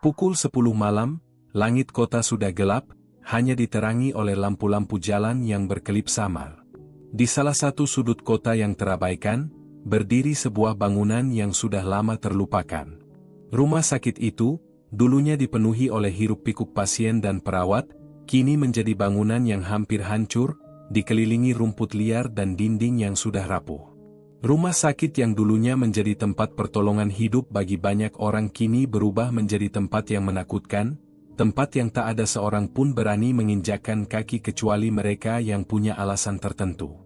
Pukul 10 malam, langit kota sudah gelap, hanya diterangi oleh lampu-lampu jalan yang berkelip samar. Di salah satu sudut kota yang terabaikan, berdiri sebuah bangunan yang sudah lama terlupakan. Rumah sakit itu, dulunya dipenuhi oleh hiruk-pikuk pasien dan perawat, kini menjadi bangunan yang hampir hancur, dikelilingi rumput liar dan dinding yang sudah rapuh. Rumah sakit yang dulunya menjadi tempat pertolongan hidup bagi banyak orang kini berubah menjadi tempat yang menakutkan, tempat yang tak ada seorang pun berani menginjakkan kaki kecuali mereka yang punya alasan tertentu.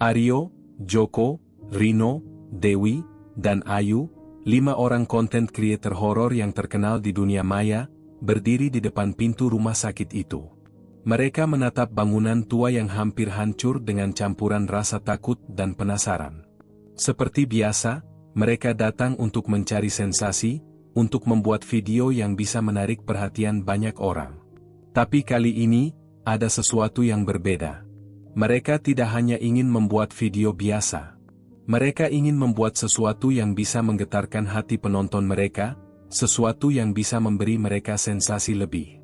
Aryo, Joko, Rino, Dewi, dan Ayu, 5 orang content creator horor yang terkenal di dunia maya, berdiri di depan pintu rumah sakit itu. Mereka menatap bangunan tua yang hampir hancur dengan campuran rasa takut dan penasaran. Seperti biasa, mereka datang untuk mencari sensasi, untuk membuat video yang bisa menarik perhatian banyak orang. Tapi kali ini, ada sesuatu yang berbeda. Mereka tidak hanya ingin membuat video biasa. Mereka ingin membuat sesuatu yang bisa menggetarkan hati penonton mereka, sesuatu yang bisa memberi mereka sensasi lebih.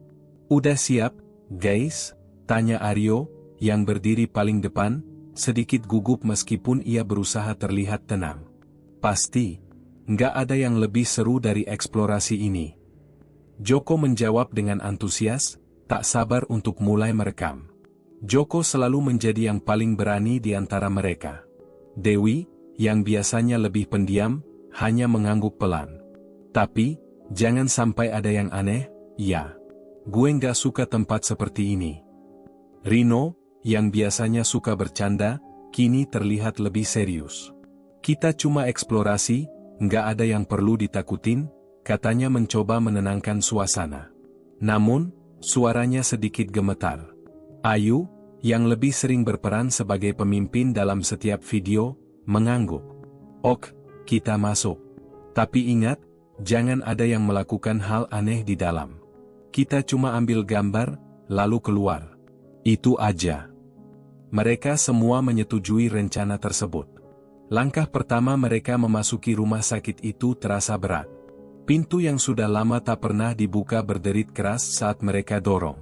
Udah siap, guys? Tanya Aryo, yang berdiri paling depan, sedikit gugup meskipun ia berusaha terlihat tenang. Pasti, nggak ada yang lebih seru dari eksplorasi ini. Joko menjawab dengan antusias, tak sabar untuk mulai merekam. Joko selalu menjadi yang paling berani di antara mereka. Dewi, yang biasanya lebih pendiam, hanya mengangguk pelan. Tapi, jangan sampai ada yang aneh, ya. Gue nggak suka tempat seperti ini. Rino, yang biasanya suka bercanda, kini terlihat lebih serius. Kita cuma eksplorasi, nggak ada yang perlu ditakutin, katanya mencoba menenangkan suasana. Namun, suaranya sedikit gemetar. Ayu, yang lebih sering berperan sebagai pemimpin dalam setiap video, mengangguk. Ok, kita masuk. Tapi ingat, jangan ada yang melakukan hal aneh di dalam. Kita cuma ambil gambar, lalu keluar. Itu aja. Mereka semua menyetujui rencana tersebut. Langkah pertama mereka memasuki rumah sakit itu terasa berat. Pintu yang sudah lama tak pernah dibuka berderit keras saat mereka dorong.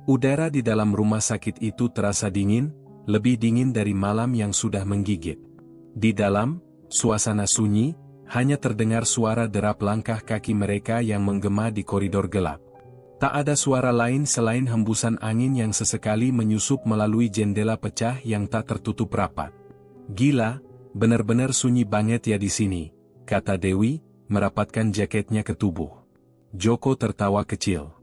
Udara di dalam rumah sakit itu terasa dingin, lebih dingin dari malam yang sudah menggigit. Di dalam, suasana sunyi, hanya terdengar suara derap langkah kaki mereka yang menggema di koridor gelap. Tak ada suara lain selain hembusan angin yang sesekali menyusup melalui jendela pecah yang tak tertutup rapat. Gila, benar-benar sunyi banget ya di sini, kata Dewi, merapatkan jaketnya ke tubuh. Joko tertawa kecil.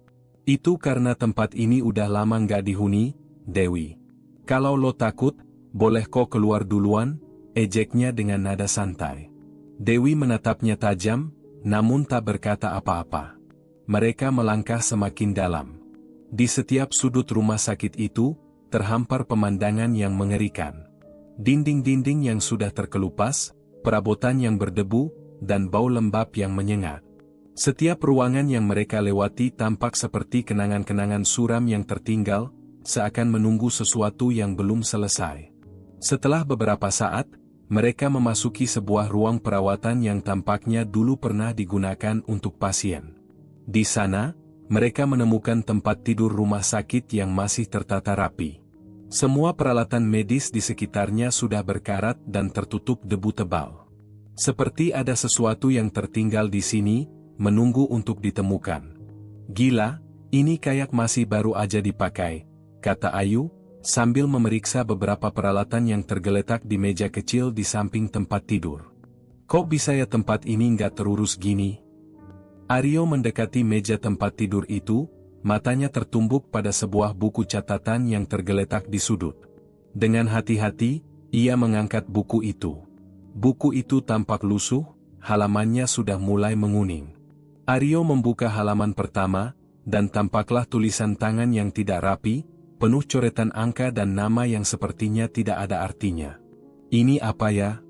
Itu karena tempat ini udah lama nggak dihuni, Dewi. Kalau lo takut, boleh kok keluar duluan, ejeknya dengan nada santai. Dewi menatapnya tajam, namun tak berkata apa-apa. Mereka melangkah semakin dalam. Di setiap sudut rumah sakit itu, terhampar pemandangan yang mengerikan. Dinding-dinding yang sudah terkelupas, perabotan yang berdebu, dan bau lembab yang menyengat. Setiap ruangan yang mereka lewati tampak seperti kenangan-kenangan suram yang tertinggal, seakan menunggu sesuatu yang belum selesai. Setelah beberapa saat, mereka memasuki sebuah ruang perawatan yang tampaknya dulu pernah digunakan untuk pasien. Di sana, mereka menemukan tempat tidur rumah sakit yang masih tertata rapi. Semua peralatan medis di sekitarnya sudah berkarat dan tertutup debu tebal. Seperti ada sesuatu yang tertinggal di sini, menunggu untuk ditemukan. Gila, ini kayak masih baru aja dipakai, kata Ayu, sambil memeriksa beberapa peralatan yang tergeletak di meja kecil di samping tempat tidur. Kok bisa ya tempat ini nggak terurus gini? Aryo mendekati meja tempat tidur itu, matanya tertumbuk pada sebuah buku catatan yang tergeletak di sudut. Dengan hati-hati, ia mengangkat buku itu. Buku itu tampak lusuh, halamannya sudah mulai menguning. Aryo membuka halaman pertama, dan tampaklah tulisan tangan yang tidak rapi, penuh coretan angka dan nama yang sepertinya tidak ada artinya. Ini apa ya?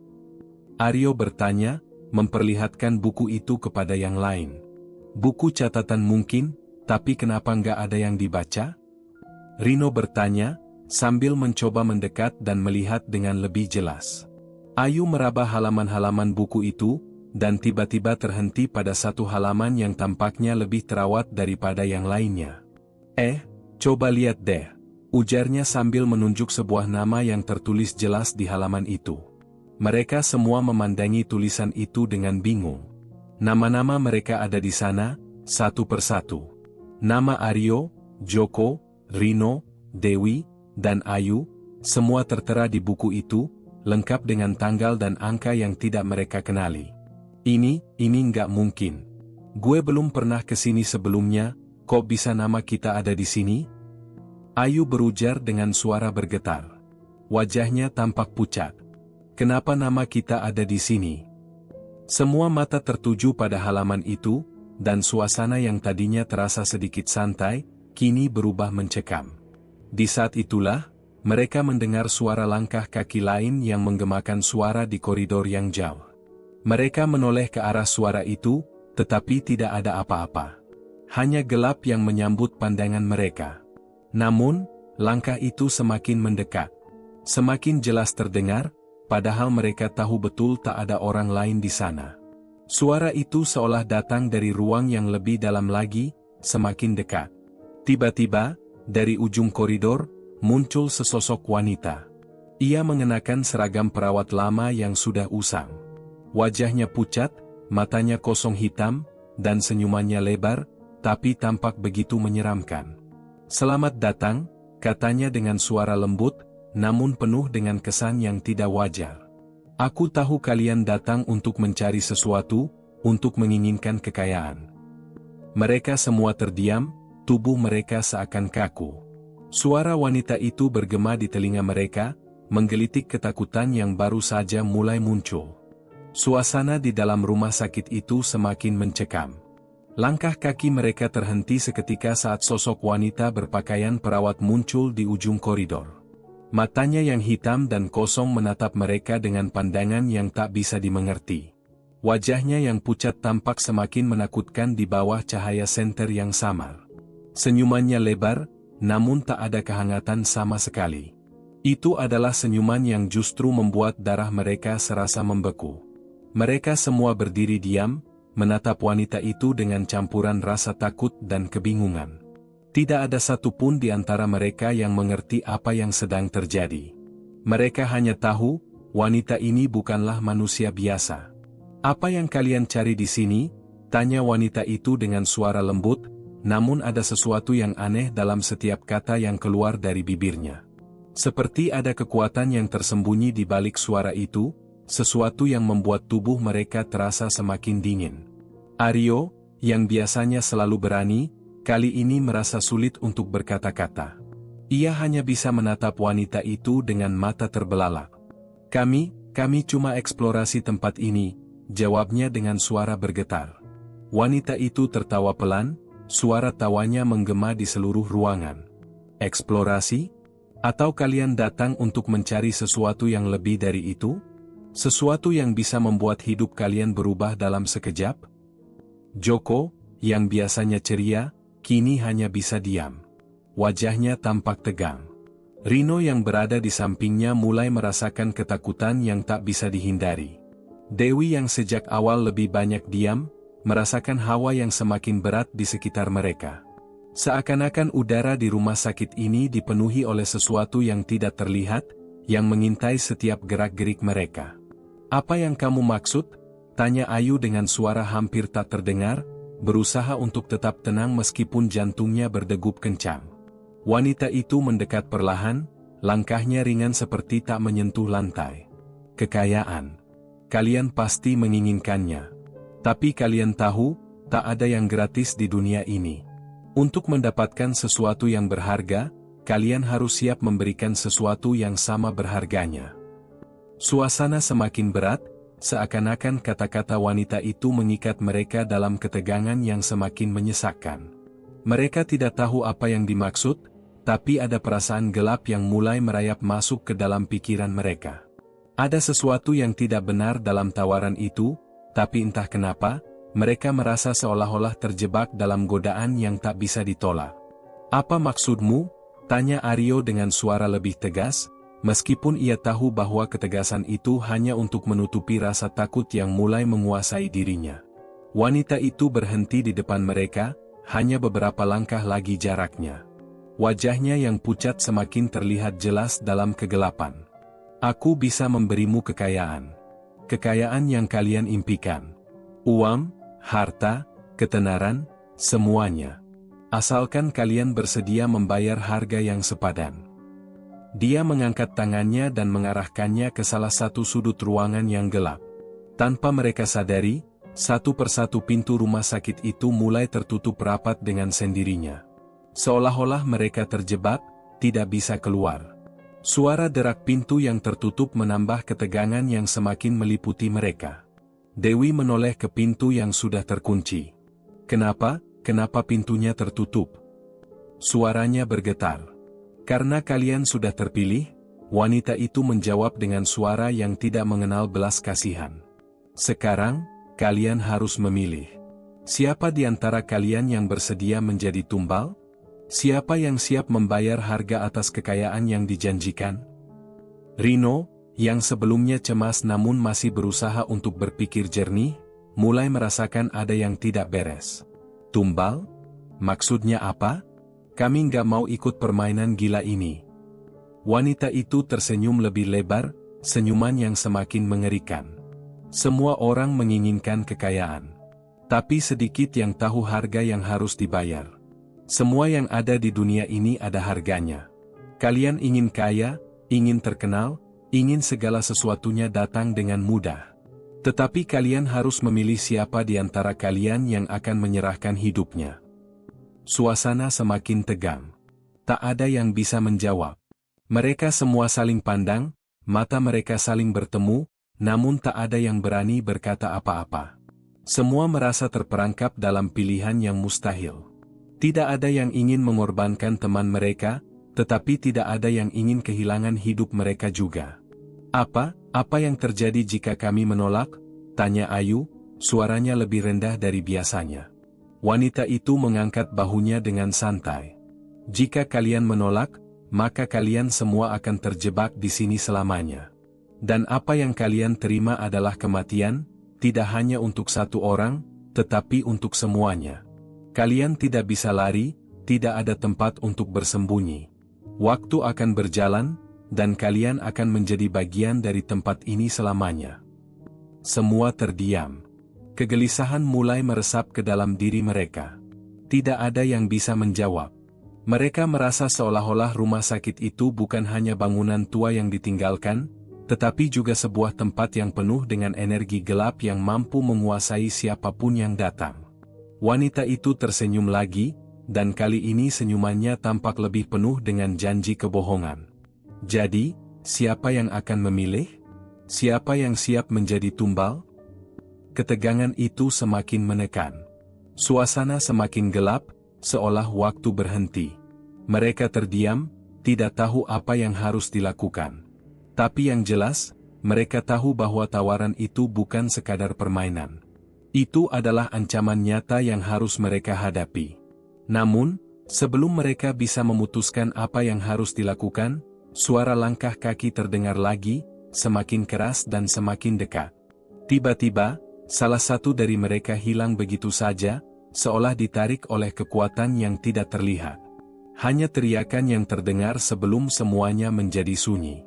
Aryo bertanya, memperlihatkan buku itu kepada yang lain. Buku catatan mungkin, tapi kenapa nggak ada yang dibaca? Rino bertanya, sambil mencoba mendekat dan melihat dengan lebih jelas. Ayu meraba halaman-halaman buku itu, dan tiba-tiba terhenti pada satu halaman yang tampaknya lebih terawat daripada yang lainnya. Coba lihat deh, ujarnya sambil menunjuk sebuah nama yang tertulis jelas di halaman itu. Mereka semua memandangi tulisan itu dengan bingung. Nama-nama mereka ada di sana, satu persatu. Nama Aryo, Joko, Rino, Dewi, dan Ayu, semua tertera di buku itu, lengkap dengan tanggal dan angka yang tidak mereka kenali. Ini nggak mungkin. Gue belum pernah ke sini sebelumnya, kok bisa nama kita ada di sini? Ayu berujar dengan suara bergetar. Wajahnya tampak pucat. Kenapa nama kita ada di sini? Semua mata tertuju pada halaman itu, dan suasana yang tadinya terasa sedikit santai, kini berubah mencekam. Di saat itulah, mereka mendengar suara langkah kaki lain yang menggemakan suara di koridor yang jauh. Mereka menoleh ke arah suara itu, tetapi tidak ada apa-apa. Hanya gelap yang menyambut pandangan mereka. Namun, langkah itu semakin mendekat. Semakin jelas terdengar, padahal mereka tahu betul tak ada orang lain di sana. Suara itu seolah datang dari ruang yang lebih dalam lagi, semakin dekat. Tiba-tiba, dari ujung koridor, muncul sesosok wanita. Ia mengenakan seragam perawat lama yang sudah usang. Wajahnya pucat, matanya kosong hitam, dan senyumannya lebar, tapi tampak begitu menyeramkan. "Selamat datang," katanya dengan suara lembut, namun penuh dengan kesan yang tidak wajar. "Aku tahu kalian datang untuk mencari sesuatu, untuk menginginkan kekayaan." Mereka semua terdiam, tubuh mereka seakan kaku. Suara wanita itu bergema di telinga mereka, menggelitik ketakutan yang baru saja mulai muncul. Suasana di dalam rumah sakit itu semakin mencekam. Langkah kaki mereka terhenti seketika saat sosok wanita berpakaian perawat muncul di ujung koridor. Matanya yang hitam dan kosong menatap mereka dengan pandangan yang tak bisa dimengerti. Wajahnya yang pucat tampak semakin menakutkan di bawah cahaya senter yang samar. Senyumannya lebar, namun tak ada kehangatan sama sekali. Itu adalah senyuman yang justru membuat darah mereka serasa membeku. Mereka semua berdiri diam, menatap wanita itu dengan campuran rasa takut dan kebingungan. Tidak ada satupun di antara mereka yang mengerti apa yang sedang terjadi. Mereka hanya tahu, wanita ini bukanlah manusia biasa. "Apa yang kalian cari di sini?" tanya wanita itu dengan suara lembut, namun ada sesuatu yang aneh dalam setiap kata yang keluar dari bibirnya. Seperti ada kekuatan yang tersembunyi di balik suara itu, sesuatu yang membuat tubuh mereka terasa semakin dingin. Aryo, yang biasanya selalu berani, kali ini merasa sulit untuk berkata-kata. Ia hanya bisa menatap wanita itu dengan mata terbelalak. Kami cuma eksplorasi tempat ini," jawabnya dengan suara bergetar. Wanita itu tertawa pelan, suara tawanya menggema di seluruh ruangan. "Eksplorasi? Atau kalian datang untuk mencari sesuatu yang lebih dari itu? Sesuatu yang bisa membuat hidup kalian berubah dalam sekejap?" Joko, yang biasanya ceria, kini hanya bisa diam. Wajahnya tampak tegang. Rino yang berada di sampingnya mulai merasakan ketakutan yang tak bisa dihindari. Dewi yang sejak awal lebih banyak diam, merasakan hawa yang semakin berat di sekitar mereka. Seakan-akan udara di rumah sakit ini dipenuhi oleh sesuatu yang tidak terlihat, yang mengintai setiap gerak-gerik mereka. "Apa yang kamu maksud?" tanya Ayu dengan suara hampir tak terdengar, berusaha untuk tetap tenang meskipun jantungnya berdegup kencang. Wanita itu mendekat perlahan, langkahnya ringan seperti tak menyentuh lantai. "Kekayaan. Kalian pasti menginginkannya. Tapi kalian tahu, tak ada yang gratis di dunia ini. Untuk mendapatkan sesuatu yang berharga, kalian harus siap memberikan sesuatu yang sama berharganya." Suasana semakin berat, seakan-akan kata-kata wanita itu mengikat mereka dalam ketegangan yang semakin menyesakkan. Mereka tidak tahu apa yang dimaksud, tapi ada perasaan gelap yang mulai merayap masuk ke dalam pikiran mereka. Ada sesuatu yang tidak benar dalam tawaran itu, tapi entah kenapa, mereka merasa seolah-olah terjebak dalam godaan yang tak bisa ditolak. "Apa maksudmu?" tanya Aryo dengan suara lebih tegas, Meskipun ia tahu bahwa ketegasan itu hanya untuk menutupi rasa takut yang mulai menguasai dirinya. Wanita itu berhenti di depan mereka, hanya beberapa langkah lagi jaraknya. Wajahnya yang pucat semakin terlihat jelas dalam kegelapan. Aku bisa memberimu kekayaan. Kekayaan yang kalian impikan. Uang, harta, ketenaran, semuanya. Asalkan kalian bersedia membayar harga yang sepadan. Dia mengangkat tangannya dan mengarahkannya ke salah satu sudut ruangan yang gelap. Tanpa mereka sadari, satu persatu pintu rumah sakit itu mulai tertutup rapat dengan sendirinya. Seolah-olah mereka terjebak, tidak bisa keluar. Suara derak pintu yang tertutup menambah ketegangan yang semakin meliputi mereka. Dewi menoleh ke pintu yang sudah terkunci. Kenapa pintunya tertutup? Suaranya bergetar. Karena kalian sudah terpilih, wanita itu menjawab dengan suara yang tidak mengenal belas kasihan. Sekarang, kalian harus memilih. Siapa di antara kalian yang bersedia menjadi tumbal? Siapa yang siap membayar harga atas kekayaan yang dijanjikan? Rino, yang sebelumnya cemas namun masih berusaha untuk berpikir jernih, mulai merasakan ada yang tidak beres. Tumbal? Maksudnya apa? Kami nggak mau ikut permainan gila ini. Wanita itu tersenyum lebih lebar, senyuman yang semakin mengerikan. Semua orang menginginkan kekayaan. Tapi sedikit yang tahu harga yang harus dibayar. Semua yang ada di dunia ini ada harganya. Kalian ingin kaya, ingin terkenal, ingin segala sesuatunya datang dengan mudah. Tetapi kalian harus memilih siapa di antara kalian yang akan menyerahkan hidupnya. Suasana semakin tegang. Tak ada yang bisa menjawab. Mereka semua saling pandang, mata mereka saling bertemu, namun tak ada yang berani berkata apa-apa. Semua merasa terperangkap dalam pilihan yang mustahil. Tidak ada yang ingin mengorbankan teman mereka, tetapi tidak ada yang ingin kehilangan hidup mereka juga. Apa yang terjadi jika kami menolak? Tanya Ayu, suaranya lebih rendah dari biasanya. Wanita itu mengangkat bahunya dengan santai. Jika kalian menolak, maka kalian semua akan terjebak di sini selamanya. Dan apa yang kalian terima adalah kematian, tidak hanya untuk satu orang, tetapi untuk semuanya. Kalian tidak bisa lari, tidak ada tempat untuk bersembunyi. Waktu akan berjalan, dan kalian akan menjadi bagian dari tempat ini selamanya. Semua terdiam. Kegelisahan mulai meresap ke dalam diri mereka. Tidak ada yang bisa menjawab. Mereka merasa seolah-olah rumah sakit itu bukan hanya bangunan tua yang ditinggalkan, tetapi juga sebuah tempat yang penuh dengan energi gelap yang mampu menguasai siapapun yang datang. Wanita itu tersenyum lagi, dan kali ini senyumannya tampak lebih penuh dengan janji kebohongan. Jadi, siapa yang akan memilih? Siapa yang siap menjadi tumbal? Ketegangan itu semakin menekan. Suasana semakin gelap, seolah waktu berhenti. Mereka terdiam, tidak tahu apa yang harus dilakukan. Tapi yang jelas, mereka tahu bahwa tawaran itu bukan sekadar permainan. Itu adalah ancaman nyata yang harus mereka hadapi. Namun, sebelum mereka bisa memutuskan apa yang harus dilakukan, suara langkah kaki terdengar lagi, semakin keras dan semakin dekat. Tiba-tiba, salah satu dari mereka hilang begitu saja, seolah ditarik oleh kekuatan yang tidak terlihat. Hanya teriakan yang terdengar sebelum semuanya menjadi sunyi.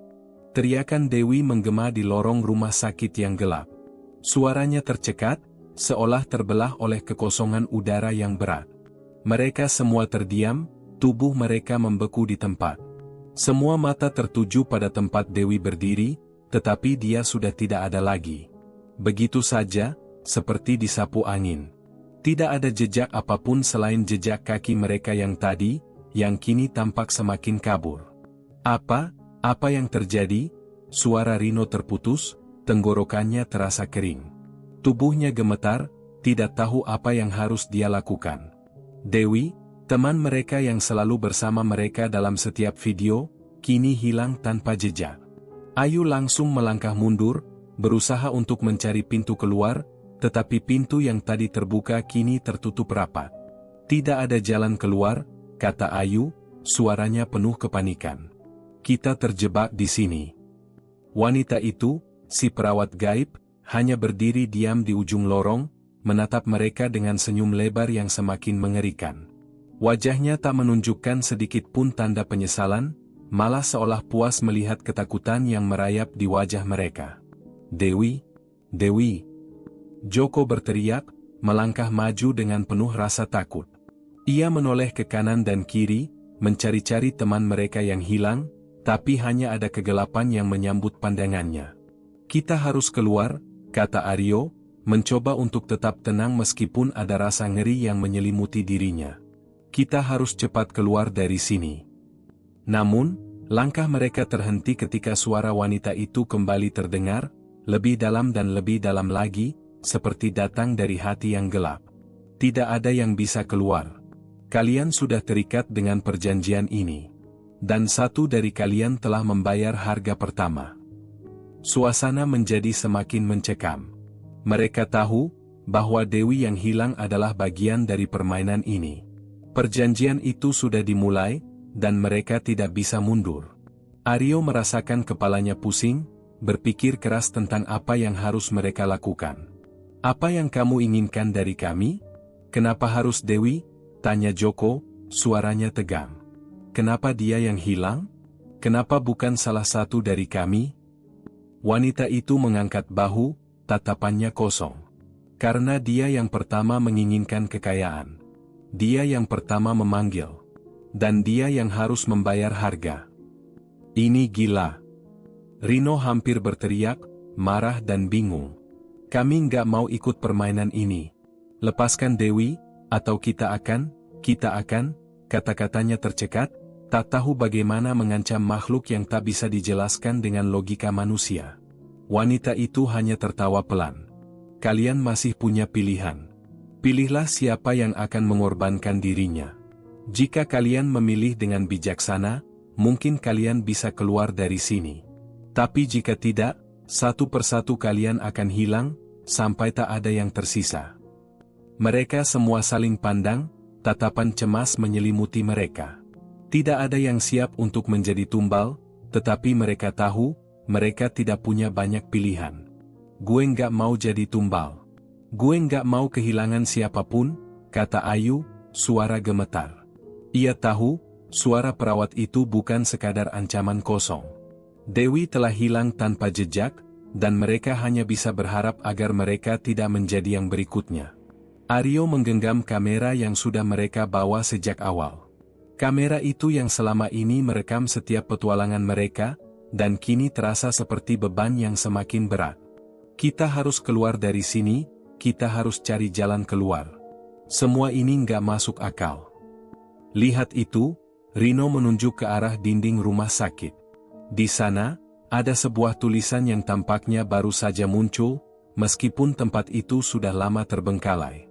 Teriakan Dewi menggema di lorong rumah sakit yang gelap. Suaranya tercekat, seolah terbelah oleh kekosongan udara yang berat. Mereka semua terdiam, tubuh mereka membeku di tempat. Semua mata tertuju pada tempat Dewi berdiri, tetapi dia sudah tidak ada lagi. Begitu saja, seperti disapu angin. Tidak ada jejak apapun selain jejak kaki mereka yang tadi, yang kini tampak semakin kabur. Apa yang terjadi? Suara Rino terputus, tenggorokannya terasa kering. Tubuhnya gemetar, tidak tahu apa yang harus dia lakukan. Dewi, teman mereka yang selalu bersama mereka dalam setiap video, kini hilang tanpa jejak. Ayu langsung melangkah mundur, berusaha untuk mencari pintu keluar, tetapi pintu yang tadi terbuka kini tertutup rapat. Tidak ada jalan keluar, kata Ayu, suaranya penuh kepanikan. Kita terjebak di sini. Wanita itu, si perawat gaib, hanya berdiri diam di ujung lorong, menatap mereka dengan senyum lebar yang semakin mengerikan. Wajahnya tak menunjukkan sedikit pun tanda penyesalan, malah seolah puas melihat ketakutan yang merayap di wajah mereka. "Dewi, Dewi!" Joko berteriak, melangkah maju dengan penuh rasa takut. Ia menoleh ke kanan dan kiri, mencari-cari teman mereka yang hilang, tapi hanya ada kegelapan yang menyambut pandangannya. "Kita harus keluar," kata Aryo, mencoba untuk tetap tenang meskipun ada rasa ngeri yang menyelimuti dirinya. "Kita harus cepat keluar dari sini." Namun, langkah mereka terhenti ketika suara wanita itu kembali terdengar, lebih dalam dan lebih dalam lagi, seperti datang dari hati yang gelap. "Tidak ada yang bisa keluar. Kalian sudah terikat dengan perjanjian ini. Dan satu dari kalian telah membayar harga pertama." Suasana menjadi semakin mencekam. Mereka tahu bahwa Dewi yang hilang adalah bagian dari permainan ini. Perjanjian itu sudah dimulai, dan mereka tidak bisa mundur. Aryo merasakan kepalanya pusing, berpikir keras tentang apa yang harus mereka lakukan. "Apa yang kamu inginkan dari kami? Kenapa harus Dewi?" tanya Joko, suaranya tegang. "Kenapa dia yang hilang? Kenapa bukan salah satu dari kami?" Wanita itu mengangkat bahu, tatapannya kosong. "Karena dia yang pertama menginginkan kekayaan. Dia yang pertama memanggil. Dan dia yang harus membayar harga." "Ini gila!" Rino hampir berteriak, marah dan bingung. "Kami nggak mau ikut permainan ini. Lepaskan Dewi, atau kita akan, kata-katanya tercekat, tak tahu bagaimana mengancam makhluk yang tak bisa dijelaskan dengan logika manusia. Wanita itu hanya tertawa pelan. "Kalian masih punya pilihan. Pilihlah siapa yang akan mengorbankan dirinya. Jika kalian memilih dengan bijaksana, mungkin kalian bisa keluar dari sini. Tapi jika tidak, satu persatu kalian akan hilang, sampai tak ada yang tersisa." Mereka semua saling pandang, tatapan cemas menyelimuti mereka. Tidak ada yang siap untuk menjadi tumbal, tetapi mereka tahu, mereka tidak punya banyak pilihan. "Gue nggak mau jadi tumbal. Gue nggak mau kehilangan siapapun," kata Ayu, suara gemetar. Ia tahu, suara perawat itu bukan sekadar ancaman kosong. Dewi telah hilang tanpa jejak, dan mereka hanya bisa berharap agar mereka tidak menjadi yang berikutnya. Aryo menggenggam kamera yang sudah mereka bawa sejak awal. Kamera itu yang selama ini merekam setiap petualangan mereka, dan kini terasa seperti beban yang semakin berat. "Kita harus keluar dari sini, kita harus cari jalan keluar. Semua ini nggak masuk akal." Lihat itu, Rino menunjuk ke arah dinding rumah sakit. Di sana, ada sebuah tulisan yang tampaknya baru saja muncul, meskipun tempat itu sudah lama terbengkalai.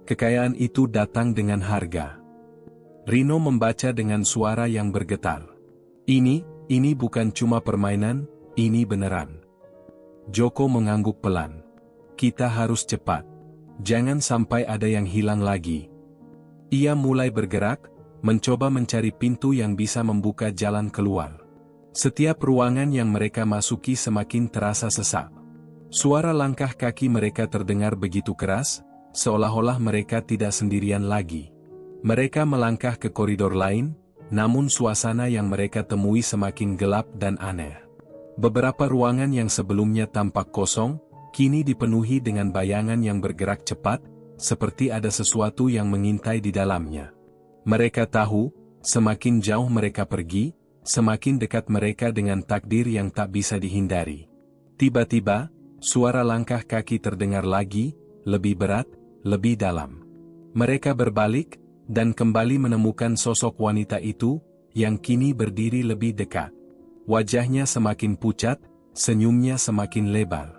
"Kekayaan itu datang dengan harga." Rino membaca dengan suara yang bergetar. Ini bukan cuma permainan, ini beneran." Joko mengangguk pelan. "Kita harus cepat. Jangan sampai ada yang hilang lagi." Ia mulai bergerak, mencoba mencari pintu yang bisa membuka jalan keluar. Setiap ruangan yang mereka masuki semakin terasa sesak. Suara langkah kaki mereka terdengar begitu keras, seolah-olah mereka tidak sendirian lagi. Mereka melangkah ke koridor lain, namun suasana yang mereka temui semakin gelap dan aneh. Beberapa ruangan yang sebelumnya tampak kosong, kini dipenuhi dengan bayangan yang bergerak cepat, seperti ada sesuatu yang mengintai di dalamnya. Mereka tahu, semakin jauh mereka pergi, semakin dekat mereka dengan takdir yang tak bisa dihindari. Tiba-tiba, suara langkah kaki terdengar lagi, lebih berat, lebih dalam. Mereka berbalik, dan kembali menemukan sosok wanita itu, yang kini berdiri lebih dekat. Wajahnya semakin pucat, senyumnya semakin lebar.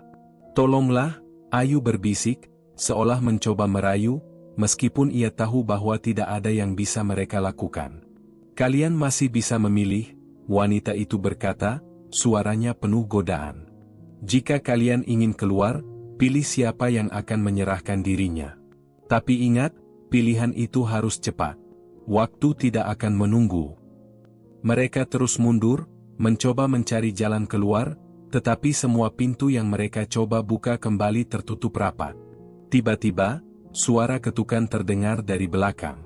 "Tolonglah," Ayu berbisik, seolah mencoba merayu, meskipun ia tahu bahwa tidak ada yang bisa mereka lakukan. "Kalian masih bisa memilih," wanita itu berkata, suaranya penuh godaan. "Jika kalian ingin keluar, pilih siapa yang akan menyerahkan dirinya. Tapi ingat, pilihan itu harus cepat. Waktu tidak akan menunggu." Mereka terus mundur, mencoba mencari jalan keluar, tetapi semua pintu yang mereka coba buka kembali tertutup rapat. Tiba-tiba, suara ketukan terdengar dari belakang.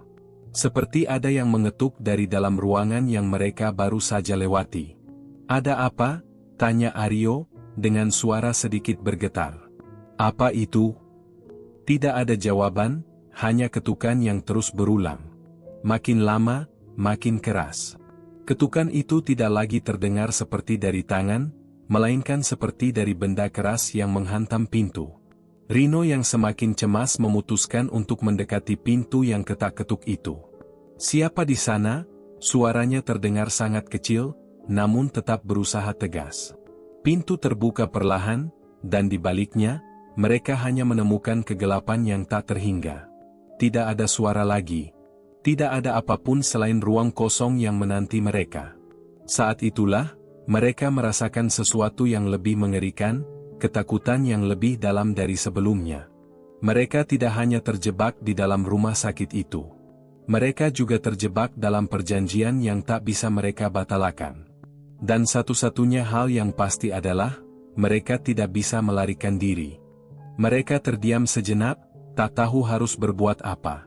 Seperti ada yang mengetuk dari dalam ruangan yang mereka baru saja lewati. "Ada apa?" tanya Aryo, dengan suara sedikit bergetar. "Apa itu?" Tidak ada jawaban, hanya ketukan yang terus berulang. Makin lama, makin keras. Ketukan itu tidak lagi terdengar seperti dari tangan, melainkan seperti dari benda keras yang menghantam pintu. Rino yang semakin cemas memutuskan untuk mendekati pintu yang ketak-ketuk itu. "Siapa di sana?" Suaranya terdengar sangat kecil, namun tetap berusaha tegas. Pintu terbuka perlahan, dan di baliknya, mereka hanya menemukan kegelapan yang tak terhingga. Tidak ada suara lagi. Tidak ada apapun selain ruang kosong yang menanti mereka. Saat itulah, mereka merasakan sesuatu yang lebih mengerikan, ketakutan yang lebih dalam dari sebelumnya. Mereka tidak hanya terjebak di dalam rumah sakit itu. Mereka juga terjebak dalam perjanjian yang tak bisa mereka batalkan. Dan satu-satunya hal yang pasti adalah, mereka tidak bisa melarikan diri. Mereka terdiam sejenak, tak tahu harus berbuat apa.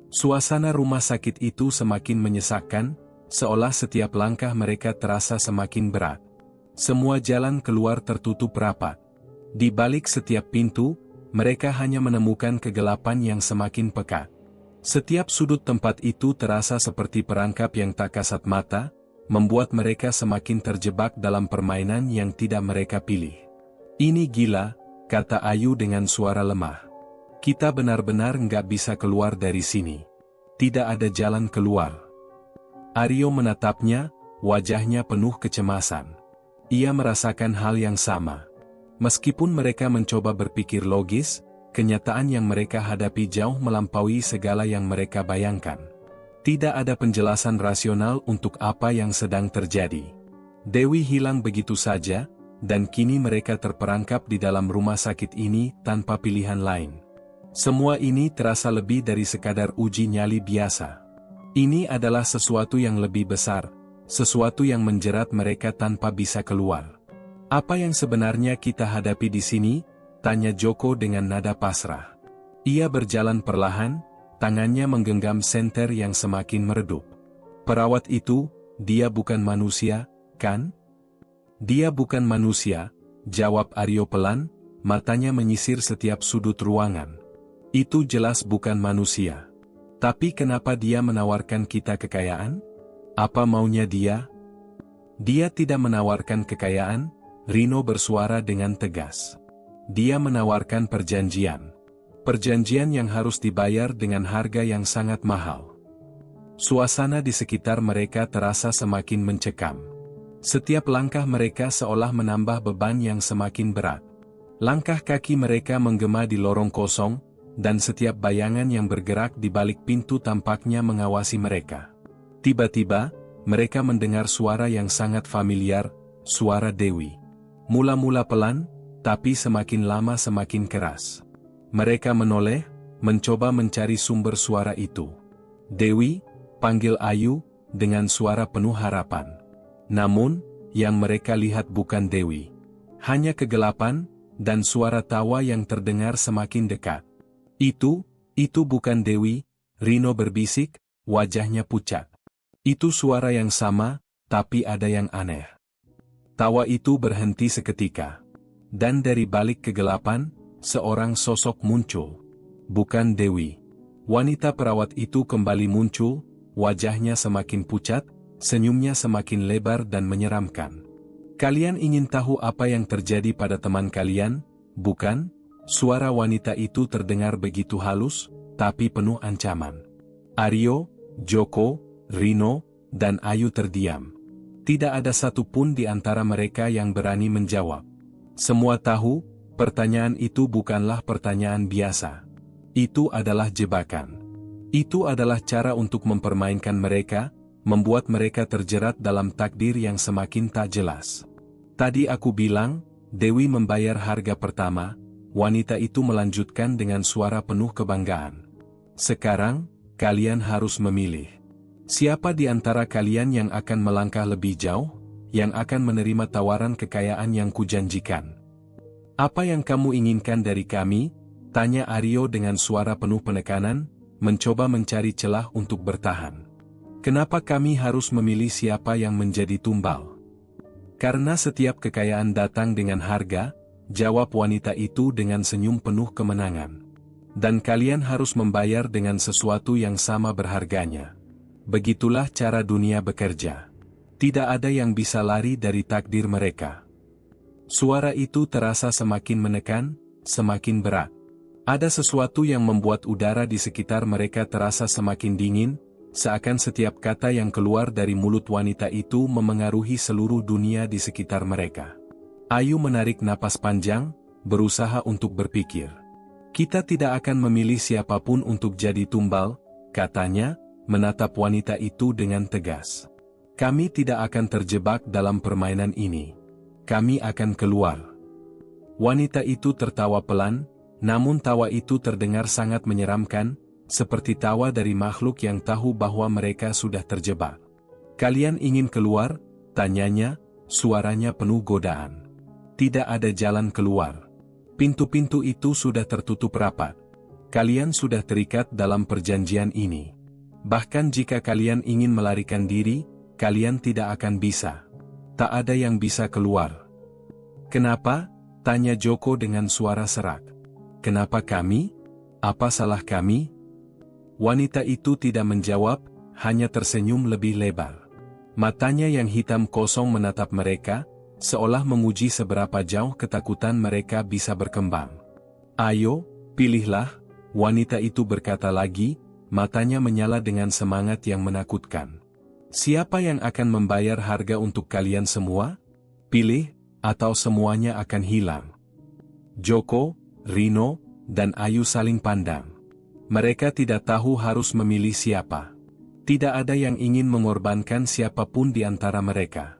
Suasana rumah sakit itu semakin menyesakkan, seolah setiap langkah mereka terasa semakin berat. Semua jalan keluar tertutup rapat. Di balik setiap pintu, mereka hanya menemukan kegelapan yang semakin pekat. Setiap sudut tempat itu terasa seperti perangkap yang tak kasat mata, membuat mereka semakin terjebak dalam permainan yang tidak mereka pilih. "Ini gila," kata Ayu dengan suara lemah. "Kita benar-benar nggak bisa keluar dari sini. Tidak ada jalan keluar." Aryo menatapnya, wajahnya penuh kecemasan. Ia merasakan hal yang sama. Meskipun mereka mencoba berpikir logis, kenyataan yang mereka hadapi jauh melampaui segala yang mereka bayangkan. Tidak ada penjelasan rasional untuk apa yang sedang terjadi. Dewi hilang begitu saja, dan kini mereka terperangkap di dalam rumah sakit ini tanpa pilihan lain. Semua ini terasa lebih dari sekadar uji nyali biasa. Ini adalah sesuatu yang lebih besar, sesuatu yang menjerat mereka tanpa bisa keluar. "Apa yang sebenarnya kita hadapi di sini?" tanya Joko dengan nada pasrah. Ia berjalan perlahan, tangannya menggenggam senter yang semakin meredup. "Perawat itu, dia bukan manusia, kan?" "Dia bukan manusia," jawab Aryo pelan, matanya menyisir setiap sudut ruangan. "Itu jelas bukan manusia. Tapi kenapa dia menawarkan kita kekayaan? Apa maunya dia?" "Dia tidak menawarkan kekayaan," Rino bersuara dengan tegas. "Dia menawarkan perjanjian. Perjanjian yang harus dibayar dengan harga yang sangat mahal." Suasana di sekitar mereka terasa semakin mencekam. Setiap langkah mereka seolah menambah beban yang semakin berat. Langkah kaki mereka menggema di lorong kosong, dan setiap bayangan yang bergerak di balik pintu tampaknya mengawasi mereka. Tiba-tiba, mereka mendengar suara yang sangat familiar, suara Dewi. Mula-mula pelan, tapi semakin lama semakin keras. Mereka menoleh, mencoba mencari sumber suara itu. "Dewi," panggil Ayu, dengan suara penuh harapan. Namun, yang mereka lihat bukan Dewi. Hanya kegelapan, dan suara tawa yang terdengar semakin dekat. Itu bukan Dewi," Rino berbisik, wajahnya pucat. "Itu suara yang sama, tapi ada yang aneh." Tawa itu berhenti seketika. Dan dari balik kegelapan, seorang sosok muncul. Bukan Dewi. Wanita perawat itu kembali muncul, wajahnya semakin pucat, senyumnya semakin lebar dan menyeramkan. "Kalian ingin tahu apa yang terjadi pada teman kalian, bukan?" Suara wanita itu terdengar begitu halus, tapi penuh ancaman. Aryo, Joko, Rino, dan Ayu terdiam. Tidak ada satupun di antara mereka yang berani menjawab. Semua tahu, pertanyaan itu bukanlah pertanyaan biasa. Itu adalah jebakan. Itu adalah cara untuk mempermainkan mereka, membuat mereka terjerat dalam takdir yang semakin tak jelas. "Tadi aku bilang, Dewi membayar harga pertama," wanita itu melanjutkan dengan suara penuh kebanggaan. "Sekarang, kalian harus memilih. Siapa di antara kalian yang akan melangkah lebih jauh?" yang akan menerima tawaran kekayaan yang kujanjikan. Apa yang kamu inginkan dari kami? Tanya Aryo dengan suara penuh penekanan, mencoba mencari celah untuk bertahan. Kenapa kami harus memilih siapa yang menjadi tumbal? Karena setiap kekayaan datang dengan harga, jawab wanita itu dengan senyum penuh kemenangan. Dan kalian harus membayar dengan sesuatu yang sama berharganya. Begitulah cara dunia bekerja. Tidak ada yang bisa lari dari takdir mereka. Suara itu terasa semakin menekan, semakin berat. Ada sesuatu yang membuat udara di sekitar mereka terasa semakin dingin, seakan setiap kata yang keluar dari mulut wanita itu memengaruhi seluruh dunia di sekitar mereka. Ayu menarik napas panjang, berusaha untuk berpikir. Kita tidak akan memilih siapapun untuk jadi tumbal, katanya, menatap wanita itu dengan tegas. Kami tidak akan terjebak dalam permainan ini. Kami akan keluar. Wanita itu tertawa pelan, namun tawa itu terdengar sangat menyeramkan, seperti tawa dari makhluk yang tahu bahwa mereka sudah terjebak. Kalian ingin keluar? Tanyanya, suaranya penuh godaan. Tidak ada jalan keluar. Pintu-pintu itu sudah tertutup rapat. Kalian sudah terikat dalam perjanjian ini. Bahkan jika kalian ingin melarikan diri, kalian tidak akan bisa. Tak ada yang bisa keluar. Kenapa? Tanya Joko dengan suara serak. Kenapa kami? Apa salah kami? Wanita itu tidak menjawab, hanya tersenyum lebih lebar. Matanya yang hitam kosong menatap mereka, seolah menguji seberapa jauh ketakutan mereka bisa berkembang. Ayo, pilihlah, wanita itu berkata lagi, matanya menyala dengan semangat yang menakutkan. Siapa yang akan membayar harga untuk kalian semua? Pilih, atau semuanya akan hilang. Joko, Rino, dan Ayu saling pandang. Mereka tidak tahu harus memilih siapa. Tidak ada yang ingin mengorbankan siapapun di antara mereka.